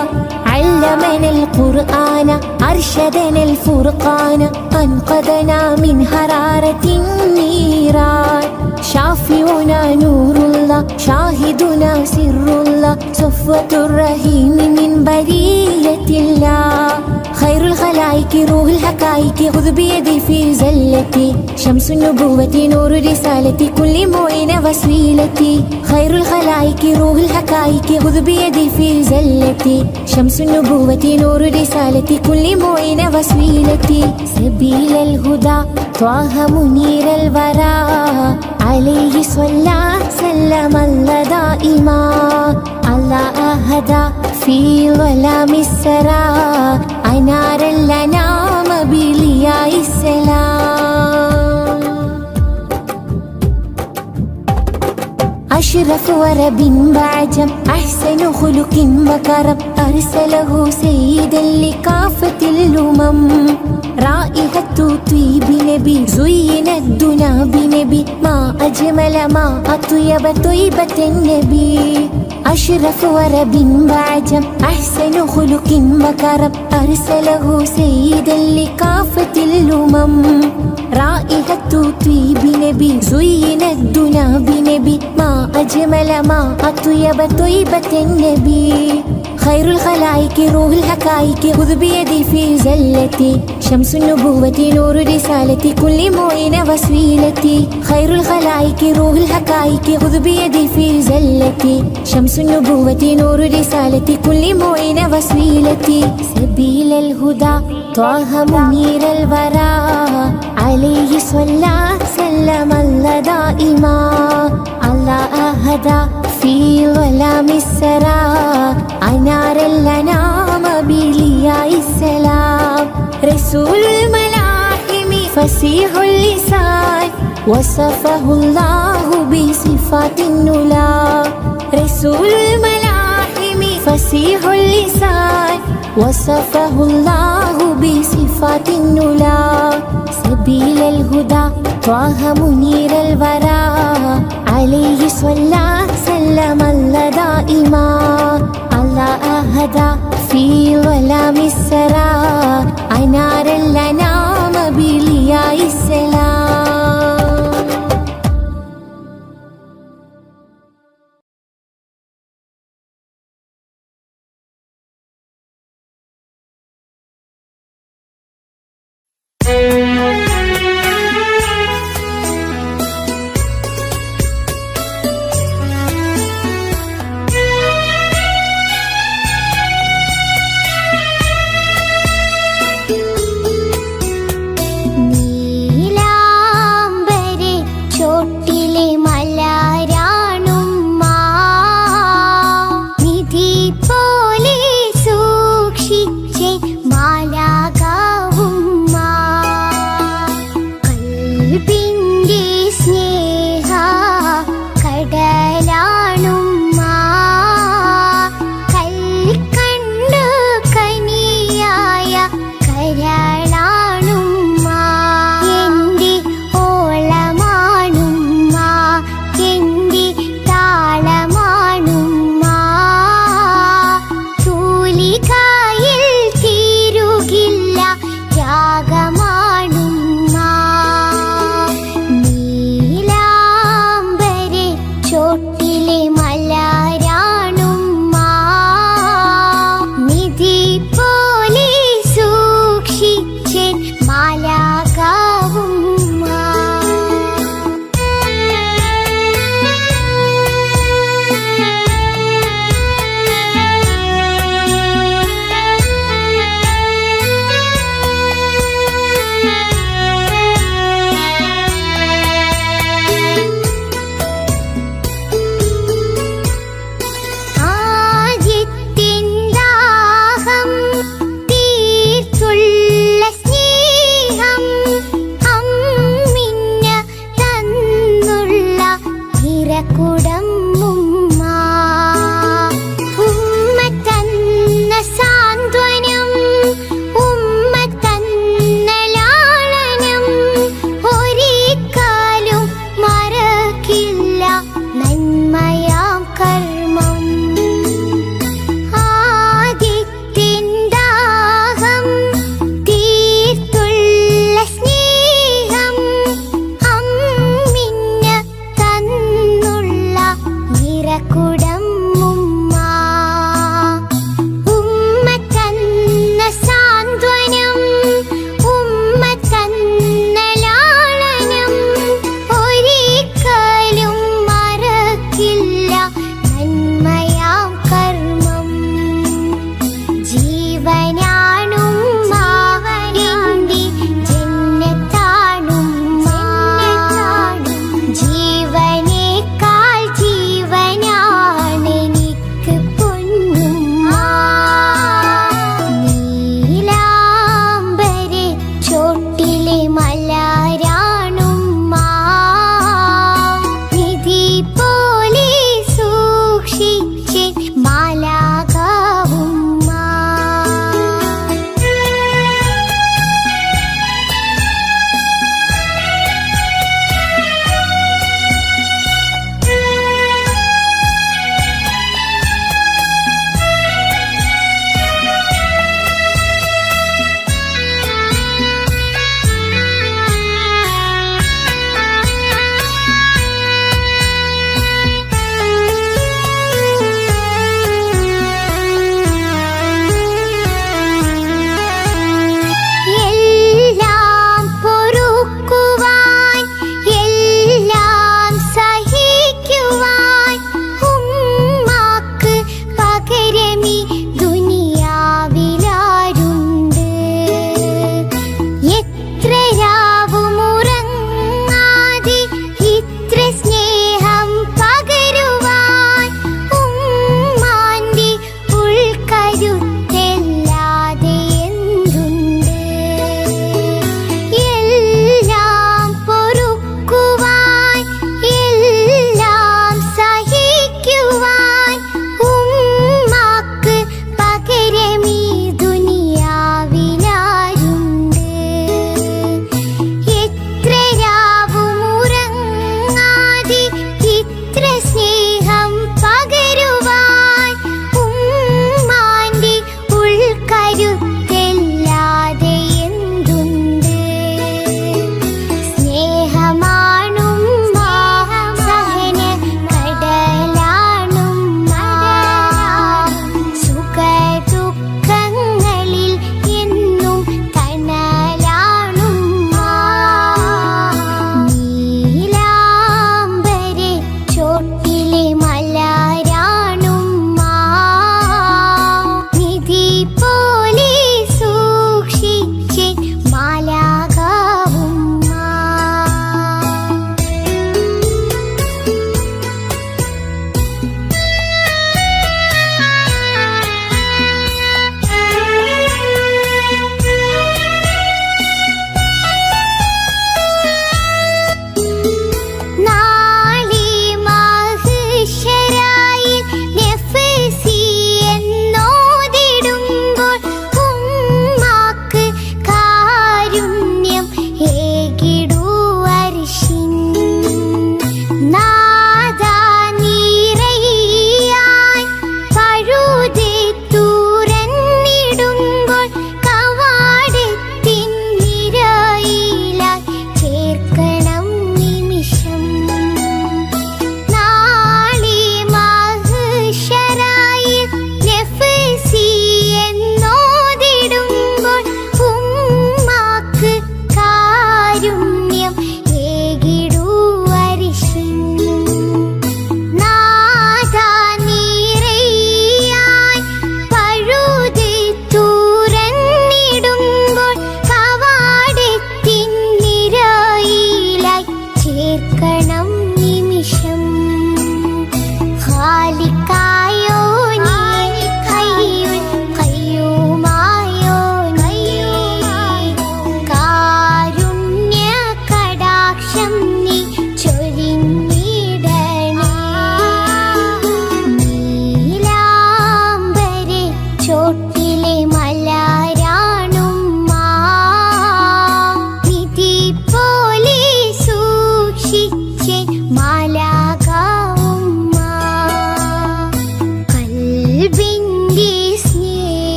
Speaker 1: علمنا القرآن أرشدنا الفرقان أنقذنا من حرارة النيران شافعنا نور الله شاهدنا سر الله صفوة الرحيم من برية الله خير الخلائق روح الحقائق خذ بيدي في زلتي شمس النبوة نور رسالتي كل معين وسيلتي خير الخلائق روح الحقائق خذ بيدي في زلتي شمس النبوة نور رسالتي كل معين وسيلتي سبيل الهدى طه منير الورى عليه صلى سلم الله دائما الله أهدى في ظلام السرى أنار الأنام بلياء السلام أشرف ورب بعجم أحسن خلق وكرم أرسله سيدا لكافة الأمم رائحة طيب نبي زين الدنا بنبي ما أجمل ما أطيب طيبة النبي أشرف ورب بعجم أحسن خلق وكرم أرسله سيدا لكافة الأمم رائحة طيب نبي زين الدنا بنبي ما أجمل ما أطيب طيبة النبي خير الخلائق روح الحقائق خذ بيدي في زلتي شمس النبوة نور رسالتي كل معين وسيلتي خير الخلائق روح الحقائق خذ بيدي في زلتي شمس النبوة نور رسالتي كل معين وسيلتي سبيل الهدى طه منير الورى عليه صلى سلم الله دائما الله أهدى في ظلام السرى أنار الأنام بلياء السلام رسول الملاحم فصيح اللسان وصفه الله بصفات النلا رسول الملاحم فصيح اللسان وصفه الله بصفات النلا سبيل الهدى طه منير الورى عليه صلى سلم الله دائما الله أهدى في ظلام السرى أنار الأنام بلياء السلام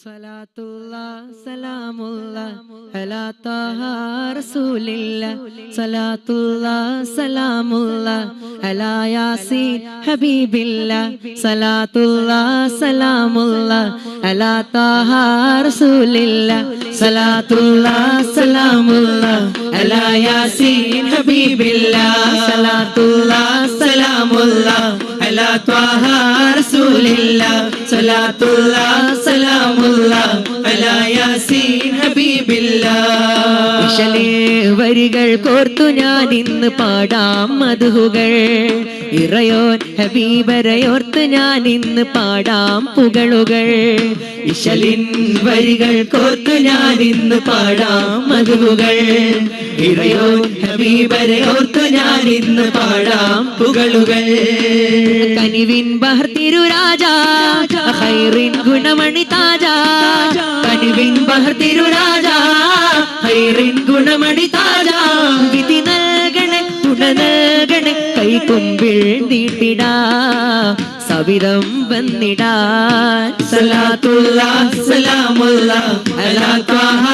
Speaker 6: സലാത്തുല്ലാ സലാമുല്ലാ അലാ ത്വാഹ റസൂലില്ലാ സലാത്തുല്ലാ സലാമുല്ലാ അലാ യാസീൻ ഹബീബില്ലാ സലാത്തുല്ലാ സലാമുല്ലാ അലാ ത്വാഹ റസൂലില്ലാ സലാത്തുല്ലാ സലാമുല്ലാ അലാ യാസീൻ ഹബീബില്ലാ സലാത്തുല്ലാ സലാമുല്ലാ അലാ ത്വാഹ റസൂലില്ലാ സലാത്തുല്ലാ സലാമുല്ലാ അലാ യാസീൻ ഹബീബില്ലാ. ഇശലേ വരികൾ കോർത്തു ഞാൻ ഇന്ന് പാടാം മദ്ഹുകൾ, ഇറയോൻ ഹബീബരയോർത്ത് ഞാൻ ഇന്ന് പാടാം പുകളുകൾ. ഇശലിൻ വരികൾ കോർത്തു ഞാൻ ഇന്ന് പാടാം മദ്ഹുകൾ, ഇറയോൻ ഹബീബരയോർത്ത് ഞാൻ ഇന്ന് പാടാം പുകളുകൾ. കനിവിൻ ബഹർ തിരുരാജാ ഖൈറിൻ ഗുണമണി താജാ, കനിവിൻ ബഹർ തിരുരാജാ ഖൈറിൻ ഗുണമണി താജാ. വിധി നൽകണേ തുണ നൽകണേ കൈകൊമ്പിൽ നീട്ടിടാ സവിധം വന്നിടാൻ. സലാത്തുല്ലാ സലാമുല്ലാ അലാ ത്വാഹ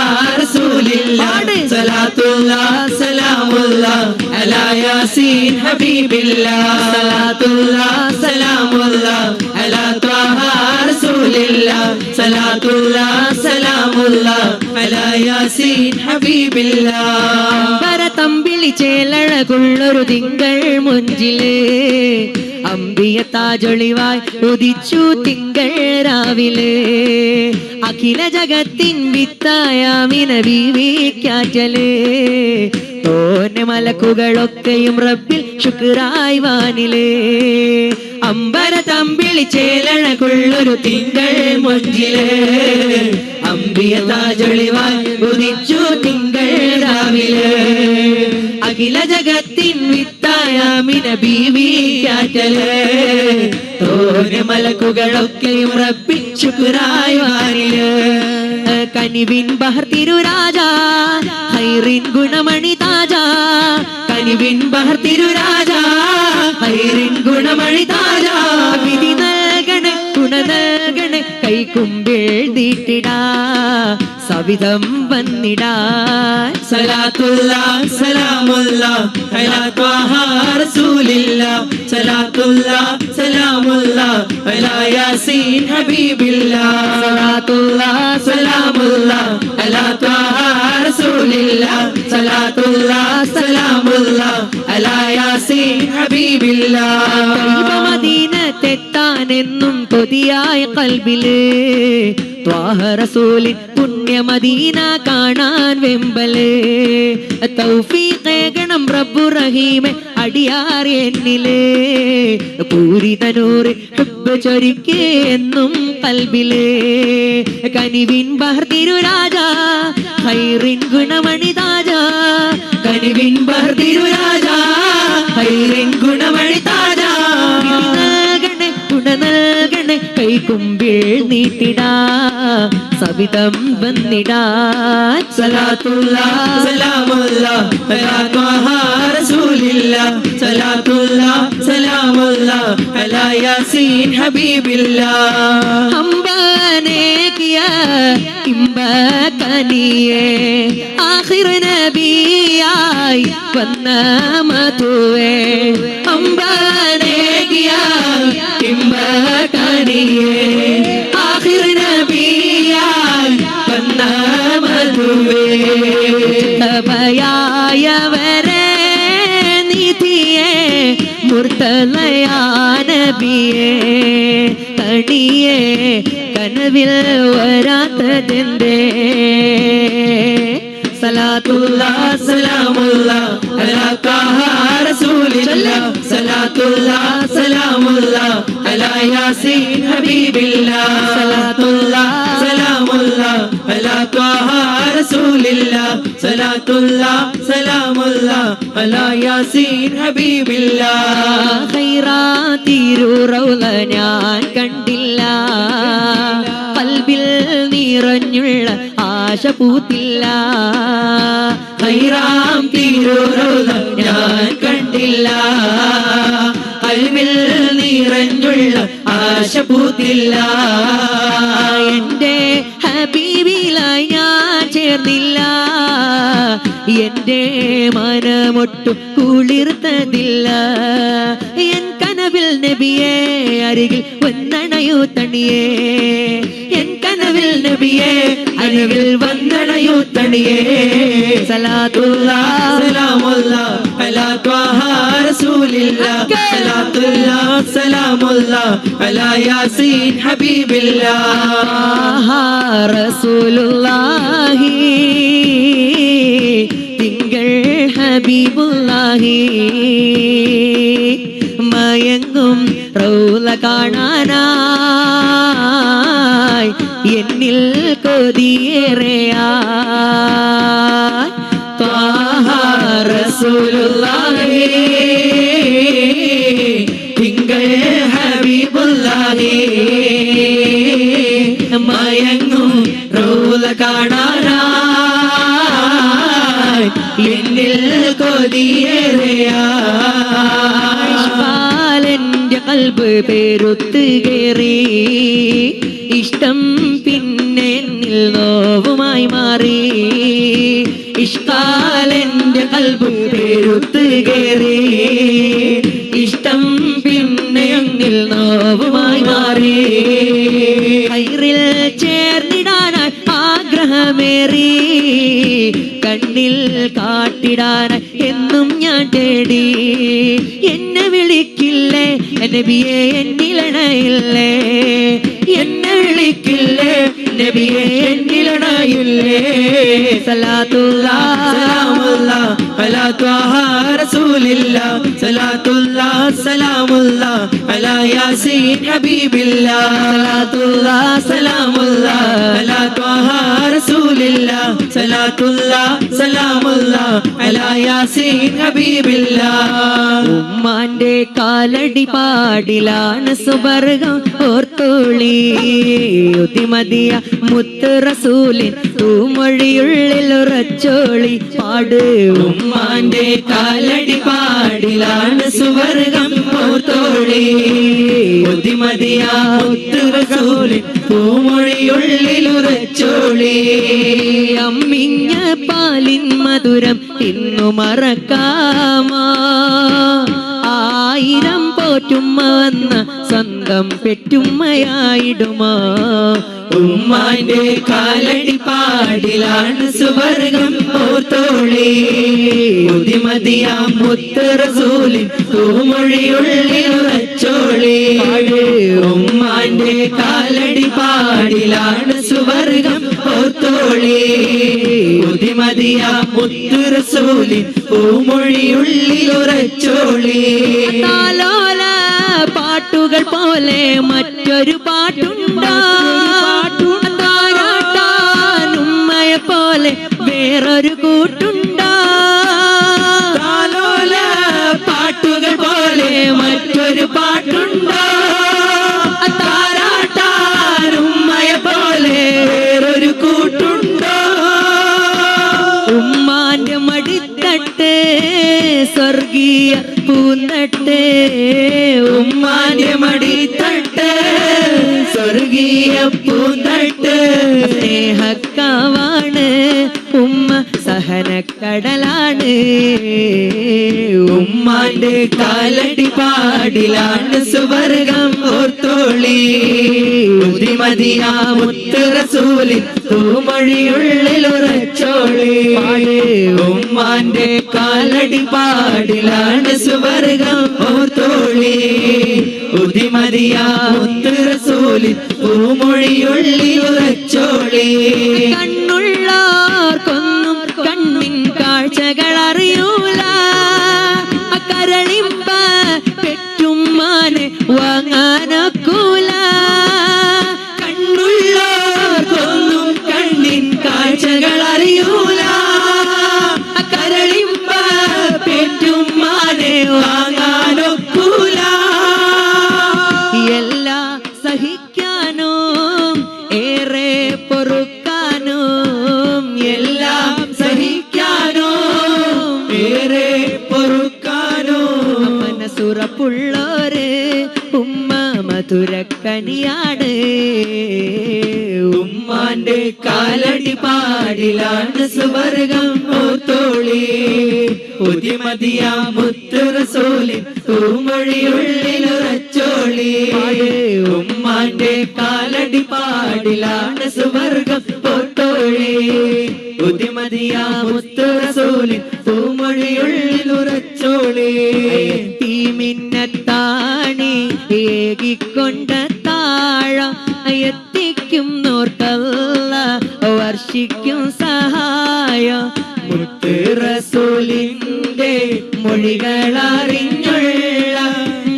Speaker 6: റസൂലില്ലാ സലാത്തുല്ലാ സലാമുല്ലാ അലാ യാസീൻ ഹബീബില്ലാ സലാത്തുല്ലാ സലാമുല്ലാ അലാ ത്വാഹ റസൂലില്ലാ സലാത്തുല്ലാ സലാമുല്ലാ അലാ യാസീൻ ഹബീബില്ലാ. പരതമ്പിളി ചേലഴകുള്ളൊരു തിങ്കൾ മുഞ്ചില് അമ്പിയ താജൊളിവായി ഉദിച്ചു തിങ്കൾ രാവിലെ. അഖില ജഗത്തിൻ വിത്തായാമിന ബീവിക്കാറ്റല്, തോന്നെ മലക്കുകളൊക്കെയും റബ്ബിൽ ശുക്രായി വാനിലേ. അമ്പര തമ്പിളി ചേലഴകുള്ളൊരു തിങ്കൾ മുഞ്ചില് അമ്പിയ താജൊളിവായി ഉദിച്ചു തിങ്കൾ രാവിലെ. അഖില ജഗത്തിൻ വിത്തായാമിന ബീവിക്കാറ്റല്, തോന്നെ മലക്കുകളൊക്കെയും റബ്ബിൽ ശുക്രായി വാനില്. കനിവിൻ ബഹർ തിരുരാജാ ഖൈറിൻ ഗുണമണി താജാ, കനിവിൻ ബഹർ തിരുരാജാ ഖൈറിൻ ഗുണമണി താജാ. വിധി നൽകണേ ഗുണ നൽകണേ കൈകുമ്പിൽ നീട്ടിടാ സവിധം വന്നിടാൻ. സലാത്തുല്ലാ സലാമുല്ലാ അലാ ത്വാഹ റസൂലില്ലാ സലാത്തുല്ലാ സലാമുല്ലാ അലാ യാസീൻ ഹബീബില്ലാ സലാത്തുല്ലാ സലാമുല്ലാ അലാ ത്വാഹ റസൂലില്ലാ സലാത്തുല്ലാ സലാമുല്ലാ അലാ യാസീൻ ഹബീബില്ലാ. മദീനത്തെത്താനെന്നും കൊതിയായ കൽബില് ത്വാഹ റസൂലിൻ പുണ്യമദീന കാണാൻ വെമ്പല്. തൗഫീഖേകണം റബ്ബു റഹീമെ അടിയാർ എന്നില്, പൂരിതനൂറ് ഹുബ്ബ് ചൊരിക്കേ എന്നും കൽബില്. കനിവിൻ ബഹർ തിരുരാജാ ഖൈറിൻ ഗുണമണി താജാ, കനിവിൻ ബഹർ തിരുരാജാ ഖൈറിൻ ഗുണമണി താജാ. ഗുണ നൽകണേ കൈകുമ്പിൽ നീട്ടിടാ സവിധം വന്നിടാൻ. സലാത്തുല്ലാ സലാമുല്ലാ അലാ ത്വാഹ റസൂലില്ലാ സലാത്തുല്ലാ സലാമുല്ലാ അലാ യാസീൻ ഹബീബില്ലാ. ഹംബനെ കിയാ ഇമ്പ കനിയേ ആഖിർ നബിയായി വന്ന മധുവേ. ഹംബനെ കിയാ ഇമ്പ കനിയേ ആഖിർ നബിയായി വന്ന മധുവേ. തബയായവരെ നിധിയേ മുർത്തലയാ നബിയേ, കണിയേ കനവിൽ വരാത്തതെന്തേ. സലാത്തുല്ലാ സലാമുല്ലാ അലാ ത്വാഹ റസൂലില്ലാ സലാത്തുല്ലാ സലാമുല്ലാ അലാ യാസീൻ ഹബീബില്ലാ സലാത്തുല്ലാ സലാമുല്ലാ അലാ ത്വാഹ റസൂലില്ലാ സലാത്തുല്ലാ സലാമുല്ലാ അലാ യാസീൻ ഹബീബില്ലാ. ഖൈറാത്തിരു റൗള ഞാൻ കണ്ടില്ല, കൽബിൽ നിറഞ്ഞുള്ള ആശ പൂത്തില്ല. ഖൈറാം തിരുറൗള ഞാൻ കണ്ടില്ല, കൽബിൽ നിറഞ്ഞുള്ള ആശ പൂത്തില്ല. എന്റെ ചേർന്നില്ല, എന്റെ മനമൊട്ടും കുളിർത്തതില്ല. എൻ കനവിൽ നബിയെ അരികിൽ വന്നണയൂ തണിയേ, എൻ കനവിൽ നബിയെ അരികിൽ വന്നണയൂ തണിയേ. സലാത്തുല്ലാഹ്
Speaker 8: സലാമുല്ലാഹ് അലാ ത്വാഹ റസൂലില്ലാഹ്, സലാത്തുല്ലാഹ് സലാമുല്ലാഹ് അലാ യാസീൻ ഹബീബില്ലാഹ്.
Speaker 6: റസൂലുള്ളാഹി തിങ്കൾ ഹബീബുല്ലാഹി, മയങ്ങും റൗള കാണാനായി എന്നിൽ കൊതിയേറെയായി. ത്വാഹ റസൂലുള്ളാഹി
Speaker 8: തിങ്കൾ ഹബീബുല്ലാഹി, മയങ്ങും റൗള കാണാനായി എന്നിൽ കൊതിയേറെയായി.
Speaker 6: എന്റെ കൽബ് പേരുത്ത് കേറി, ഇഷ്ടം പിന്നെ എന്നിൽ നോവുമായി മാറി. ഇഷ്കാലെന്റെ കൽബ് പേരുത്ത് കേറി, ഇഷ്ടം പിന്നെ എന്നിൽ നോവുമായി മാറി. കൈറിൽ ചേർന്നിടാനായി ആഗ്രഹമേറി, കണ്ണിൽ കാട്ടിടാനായി എന്നും ഞാൻ തേടി. എന്നെ വിളിക്കില്ലേ നബിയെ എന്നിലണയില്ലേ, എന്നെ വിളിക്കില്ലേ നബിയെ എന്നിലണയില്ലേ. സലാത്തുല്ലാഹ്
Speaker 8: സലാമുല്ലാഹ് അലാ ത്വാഹ റസൂലില്ലാഹ്, സലാത്തുല്ലാഹ് സലാമുല്ലാഹ് അലാ യാസീൻ ഹബീബില്ലാഹ്. സലാത്തുല്ലാഹ് സലാമുല്ലാഹ് അലാ ത്വാഹ റസൂലില്ലാഹ്, സലാത്തുല്ലാഹ് സലാമുല്ലാഹ് അലാ യാസീൻ ഹബീബില്ലാഹ്.
Speaker 6: ഉമ്മാന്റെ കാലടി പാടിലാണ് സുബർഗം ഓർത്തോളി, ഉതിമതിയ മുത്ത് റസൂലിൻ തൂമൊഴിയുള്ളിൽ ഉറച്ചോളി പാട്.
Speaker 8: ഉമ്മാന്റെ കാലടി പാടിലാണ് സുവർഗം ഓർത്തോളി, ബുദ്ധിമതിയ മുത്ത് റസൂലിൻ പൂമൊഴിയുള്ളിൽ ഉറച്ചോളി.
Speaker 6: അമ്മിഞ്ഞ പാലിൻ മധുരം ഇന്നു മറക്കാമോ, ആയിരം പോറ്റുമ്മ വന്ന സ്വന്തം പെറ്റുമ്മയായിടുമോ.
Speaker 8: ഉമ്മാന്റെ കാലടി പാടിലാണ് സുവർഗം ഓർത്തോളി, ബുദ്ധിമതിയ മുത്ത് റസൂലിൻ പൂമൊഴിയുള്ളിൽ ഉറച്ചോളി. ഉമ്മാന്റെ കാലടി പാടിലാണ് സുവർഗം ഓർത്തോളി, ബുദ്ധിമതിയ മുത്ത് റസൂലിൻ പൂമൊഴിയുള്ളിൽ ഉറച്ചോളി.
Speaker 6: താലോല പാട്ടുകൾ പോലെ മറ്റൊരു പാട്ടുണ്ടോ, താരാട്ടാനുമ്മയെ പോലെ വേറൊരു കൂട്ടുണ്ടോ.
Speaker 8: താലോല പാട്ടുകൾ പോലെ മറ്റൊരു പാട്ടുണ്ടോ, താരാട്ടാനുമ്മയെ പോലെ വേറൊരു കൂട്ടുണ്ടോ.
Speaker 6: ഉമ്മാന്റെ മടിത്തട്ട് സ്വർഗീയ പൂന്തട്ട്,
Speaker 8: ഉമ്മാന്റെ മടിത്തട്ട് സ്വർഗീയ പൂന്തട്ട്.
Speaker 6: സ്നേഹക്കാവാണ് ഉമ്മ സഹനക്കടലാണ്.
Speaker 8: ഉമ്മാന്റെ കാലടി പാടിലാണ് സുവർഗം ഓർത്തോളി, ബുദ്ധിമതിയ മുത്ത് റസൂലിൻ തൂമൊഴിയുള്ളിൽ ഉറച്ചോളി. ഉമ്മാന്റെ കാലടി പാടിലാണ് സുവർഗം ഓർത്തോളി, ബുദ്ധിമതിയ മുത്ത് റസൂലിൻ തൂമൊഴിയുള്ളിൽ ഉറച്ചോളി.
Speaker 6: കണ്ണുള്ളോർക്കൊന്നും കണ്ണിൻ കാഴ്ചകൾ അറിയൂല, കരളിമ്പ പെറ്റുമ്മാനെ വാങ്ങാനൊക്കൂല.
Speaker 8: കണ്ണുള്ളോർക്കൊന്നും കണ്ണിൻ കാഴ്ചകൾ അറിയൂല, കരളിമ്പ പെറ്റുമ്മാനെ വാങ്ങാനൊക്കൂല.
Speaker 6: എല്ലാ സഹിക്കാനും ഏറെ പൊറുക്കാനും കനിയാണ്.
Speaker 8: ഉമ്മാന്റെ കാലടി പാടിലാണ് സുവർഗം ഓർത്തോളി. പുതിമതിയ മുത്ത് റസൂലിൻ തൂമൊഴിയുള്ളിലുറച്ചോളി. ഉമ്മാന്റെ കാലടി പാടിലാണ് സുവർഗം ഓർത്തോളി. പുതിമതിയ മുത്ത് റസൂലിൻ തൂമൊഴിയുള്ളിലുറച്ചോളി.
Speaker 6: തീമിന്നത്താണി ഏകിക്കൊണ്ട താഴ എത്തിക്കും നോർക്കല്ല വർഷിക്കും സഹായം.
Speaker 8: മുത്ത് റസൂലിന്റെ മൊഴികളറിഞ്ഞുള്ള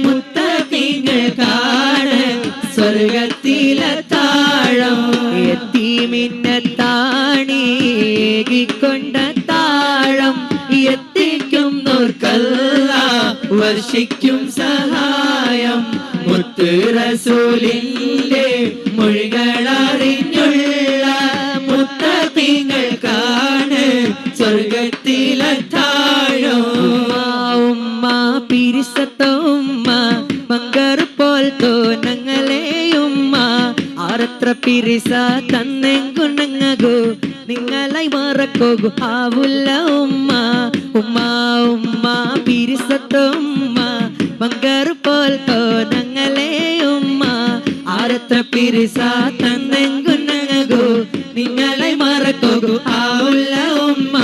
Speaker 8: മുത്തഖീങ്ങൾക്കാണ് സ്വർഗത്തിലെ താഴം.
Speaker 6: എത്തിമിന്നത്താണിയേകിക്കൊണ്ട താഴം എത്തിക്കും നോർക്കല്ല
Speaker 8: വർഷിക്കും സഹായം. മുത്ത് റസൂലിന്റെ മൊഴികളറിഞ്ഞുള്ള മുത്തഖീങ്ങൾക്കാണ് സ്വർഗത്തിലെ താഴം.
Speaker 6: ഉമ്മ പിരിസത്തോ ഉമ്മ മങ്കർ പോൽ തോന്നങ്ങളെയുമ്മ ആരത്ര പിരിസ തന്നെങ്കുണങ്ങകൂ നിങ്ങളായി മറക്കോകു ആവുല്ല ഉമ്മ. ഉമ്മ ഉമ്മ പിരിസത്തോ ഉമ്മ മങ്കർ പോൽ തോന്നങ്ങളെയുമ്മ ആരത്ര പിരിസ തന്നെങ്കുണങ്ങകൂ നിങ്ങളായി മറക്കോകു ആവുല്ല ഉമ്മ.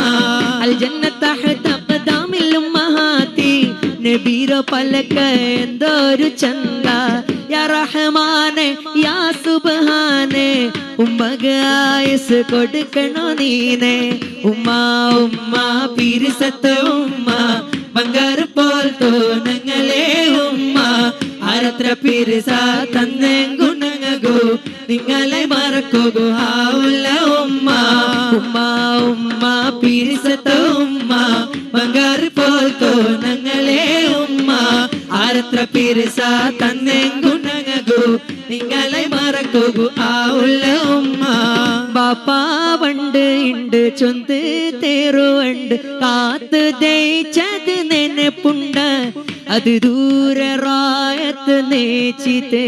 Speaker 6: അൽ ജന്നത തഹ്ത ഖദാമിൽ ഉമ്മഹാത്തി നബീര പലക എന്തൊരു ചന്ത. യാ റഹ്മാനെ യാ സുബ്ഹാനെ ഉമ്മക്ക് ആയുസ് കൊടുക്കണോ നീനെ. ഉമ്മ ഉമ്മ പിരിസത്ത് ഉമ്മ ബംഗാർ പോൽ തോന്നങ്ങളെ ഉമ്മ ആരത്ര പിരിസ തന്നെ ഗുണങ്ങകൂ നിങ്ങളെ മറക്കോകൂ ആവുല്ല ഉമ്മ. ഉമ്മ ഉമ്മ പിരിസത്ത് ഉമ്മ ബംഗാർ പോൽ തോന്നങ്ങളെ ഉമ്മ ആരത്ര പിരിസ തന്നെ ഗുണങ്ങകൂ നിങ്ങളെ മറക്കോകൂ ആവുല്ല ഉമ്മ. ബാപ്പാ വണ്ട് ഉണ്ട് ചൊന്ത് തേറുവണ്ട് കാത്ത് ദയിച്ചത് നെനപ്പുണ്ട് അത് ദൂരെ റായത്ത് നേച്ചിത്തേ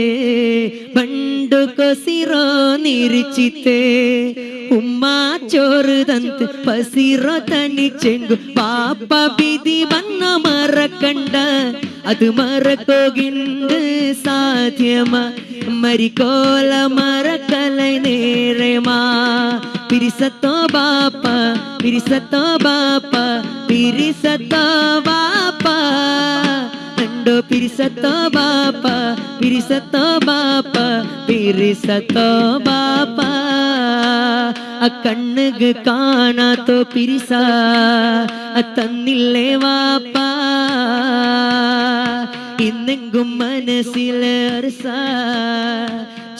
Speaker 6: പണ്ടു കൊസിറോ നിരിച്ചിത്തേ. ഉമ്മ ചോറ് തന്ത് പസിറോ തനിച്ചെങ്കു പാപ്പ വിധി വന്ന മറക്കണ്ട അത് മറക്കോകിണ്ട് സാധ്യമാ മരിക്കോല മറക്കലൈ നേരമാ. പിരിസത്തോ ബാപ്പ പിരിസത്തോ ബാപ്പ പിരിസത്തോ ബാപ്പ കണ്ടോ പിരിസത്തോ ബാപ്പ പിരിസത്തോ ബാപ്പ പിരിസത്തോ ബാപ്പ. ആ കണ്ണുക കാണാത്തോ പിരിസ തന്നില്ലേ വാപ്പ. ഇന്നെങ്കും മനസ്സിലെ അർസ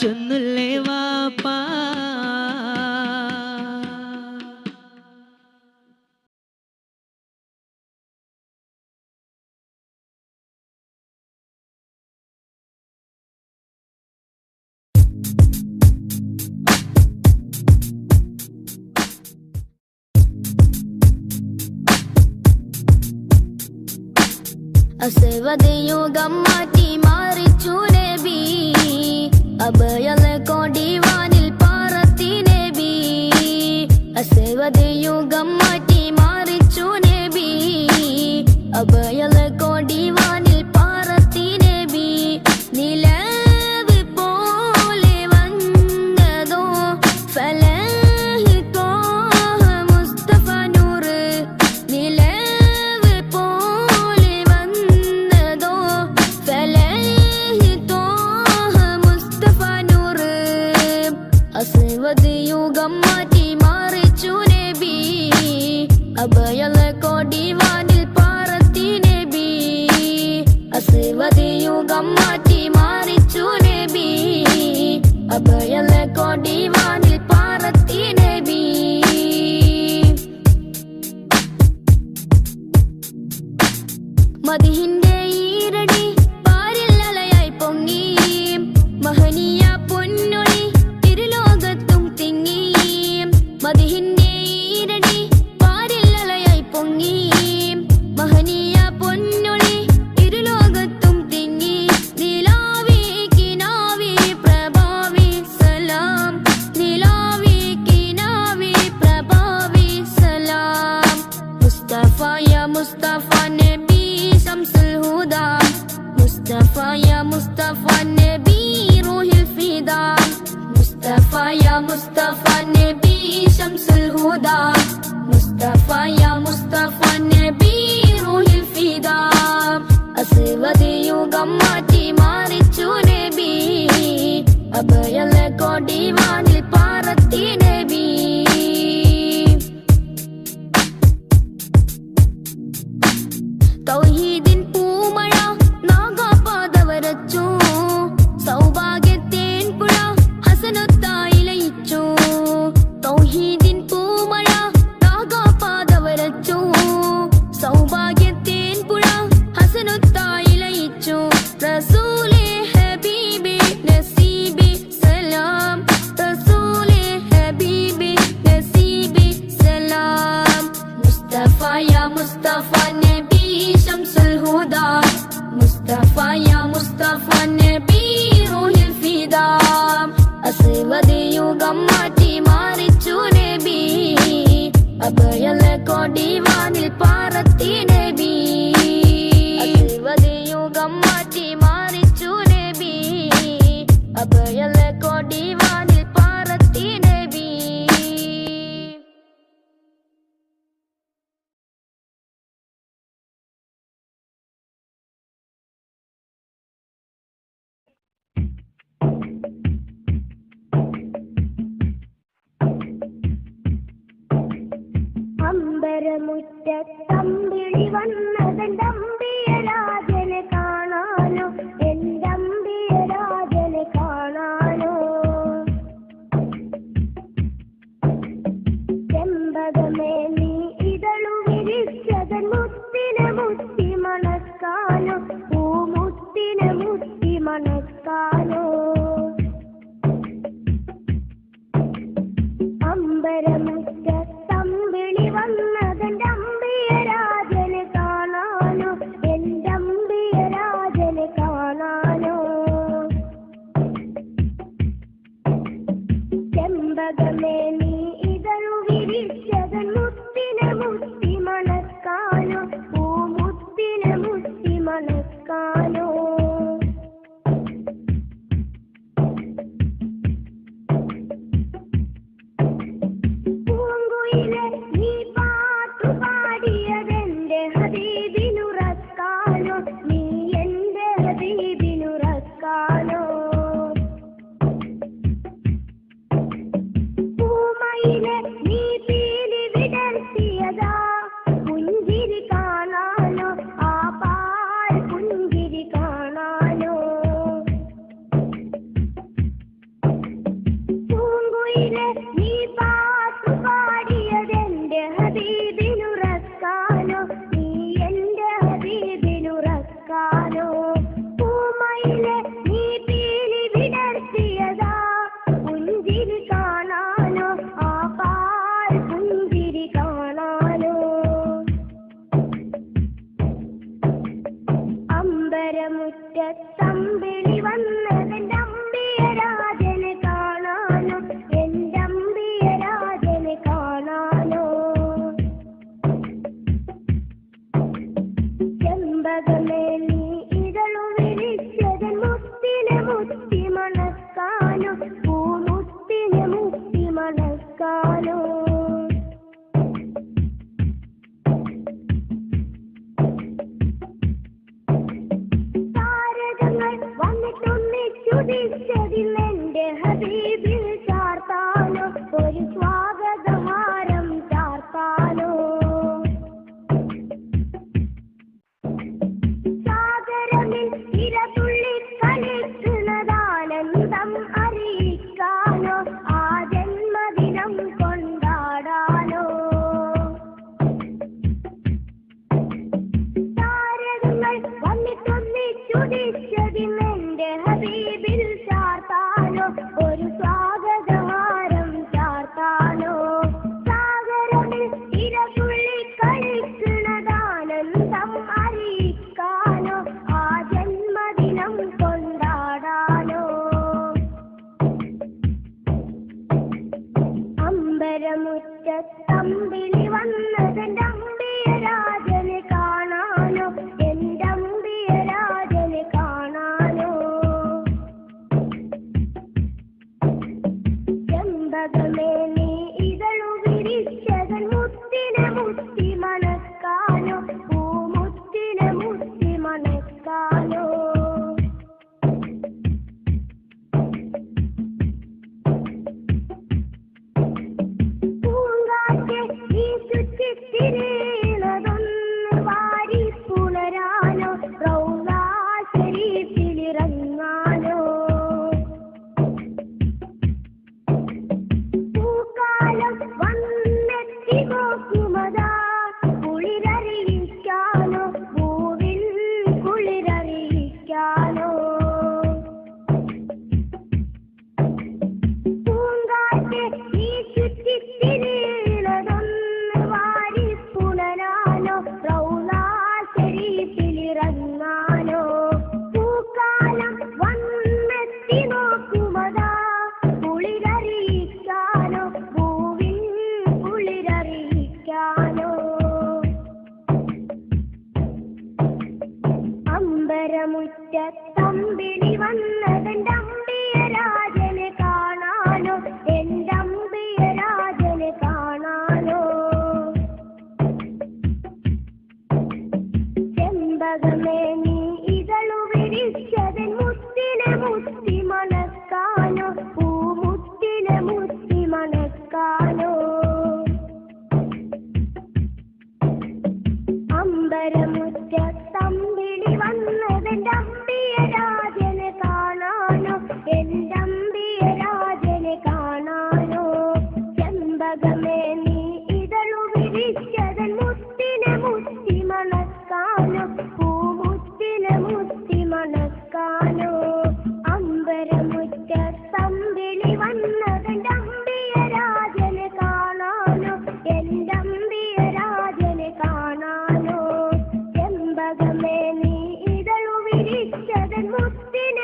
Speaker 6: ചൊന്നുല്ലേ വാപ്പ.
Speaker 1: അസവദയുഗം മാറ്റി മാറിച്ചു നബി അഭയലെ കൊടിവാനിൽ പാറത്തി നബി. അസവദയുഗം മാറ്റി മാറിച്ചു നബി അഭയലെ കൊടിവാനിൽ പാറത്തി നബി. നിലവ് പോലെ വന്നതോ ഫലഹി ത്വാഹ മുസ്തഫ നൂറ്. നിലവ് പോലെ വന്നതോ ഫലഹി ത്വാഹ മുസ്തഫ നൂറ്. അസ്വദ് യുഗം മാറ്റി മാറിച്ചു നബി അഭയലെ കൊടിവാനിൽ പാറത്തി നബി. അസ്വദ് യുഗം മാറ്റി മാറിച്ചു നബി അഭയലെ കൊടിവാനിൽ പാറത്തി നബി. മദിഹിന്റെ ഈരടി പാരിൽ അലയായി പൊങ്ങി മഹനീയ പൊന്നൊളി ഇരുലോകത്തും തിങ്ങി. മദിഹിന്റെ ഈരടി പാരിൽ അലയായി പൊങ്ങി മഹനീയ പൊന്നൊളി ഇരുലോകത്തും തിങ്ങി. നിലാവി കിനാവി
Speaker 7: يا مصطفى نبي شمس الهدى مصطفى يا مصطفى نبي روح الفداء അസ്വദ് യുഗം മാറ്റി മാറിച്ചു നബി അഭയല കൊടിവാനിൽ പാറത്തി നബി തൗഹീദിൻ പൂമഴ നാഗാപാത വരച്ചു സൗഭാഗ്യത്തേൻ പുഴ ഹസനത്തായി ലയിച്ചു തൗഹീദിൻ പൂമഴ നാഗാപാത വരച്ചു സൗഭാഗ്യത്തേൻ പുഴ ഹസനത്തായി ലയിച്ചു റസൂലേ ഹബീബി നസീബി സലാം റസൂലേ ഹബീബി നസീബി സലാം മുസ്തഫ യാ മുസ്തഫ നബി ശംസുൽ ഹുദാ മുസ്തഫ യാ മുസ്തഫ നബി റൂഹിൽ ഫിദാ അസ്വദ് യുഗം മാറ്റി മാറിച്ചു നബി അഭയല കൊടിവാനിൽ പാറത്തി നബി അസ്വദ് യുഗം മാറ്റി മാറിച്ചു നബി അഭയല കൊടിവാനിൽ പാറത്തി നബി
Speaker 1: അമ്പരമുറ്റത്തമ്പിളി വന്നതെന്തമ്പിയരാജനെ കാണാനോ എന്തമ്പിയരാജനെ കാണാനോ ചെമ്പകമേ നീ ഇതളു വിരിച്ചതൻ മുത്തിനെ മുത്തി മണക്കാനോ പൂമുത്തിനെ മുത്തി മണക്കാനോ അമ്പരമുറ്റത്തമ്പിളി വന്നതെന്റെ അമ്പിയരാജനെ കാണാനോ എന്റെ അമ്പിയരാജനെ കാണാനോ ചെമ്പകമേ നീ ഇതളു വിരിച്ചതൻ മുത്തിനെ മുത്തി മണക്കാനോ പൂമുത്തിനെ മുത്തി മണക്കാനോ പൂങ്കുയിലെ നീ പാട്ടു പാടിയതെന്റെ ഹബീബിനുറക്കാനോ നീ എന്റെ ഹബീബിനുറക്കാനോ പൂമയിലെ നീ പീലി വിടർത്തിയതാ പുഞ്ചിരി കാണാനോ ആ പാൽ പുഞ്ചിരി കാണാനോ പൂങ്കുയിലെ നീ പാട്ടു പാടിയതെന്റെ ഹബീബിനുറക്കാനോ നീ എന്റെ ഹബീബിനുറക്കാനോ പൂമയിലെ നീ പീലി വിടർത്തിയതാ പുഞ്ചിരി കാണാനോ ആ പാൽ പുഞ്ചിരി കാണാനോ അമ്പരമുറ്റത്തമ്പിളി വന്നതെന്റെ അമ്പിയരാജനെ കാണാനോ എന്റെ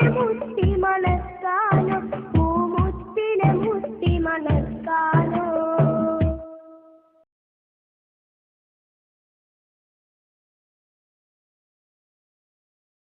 Speaker 7: മുത്തിമല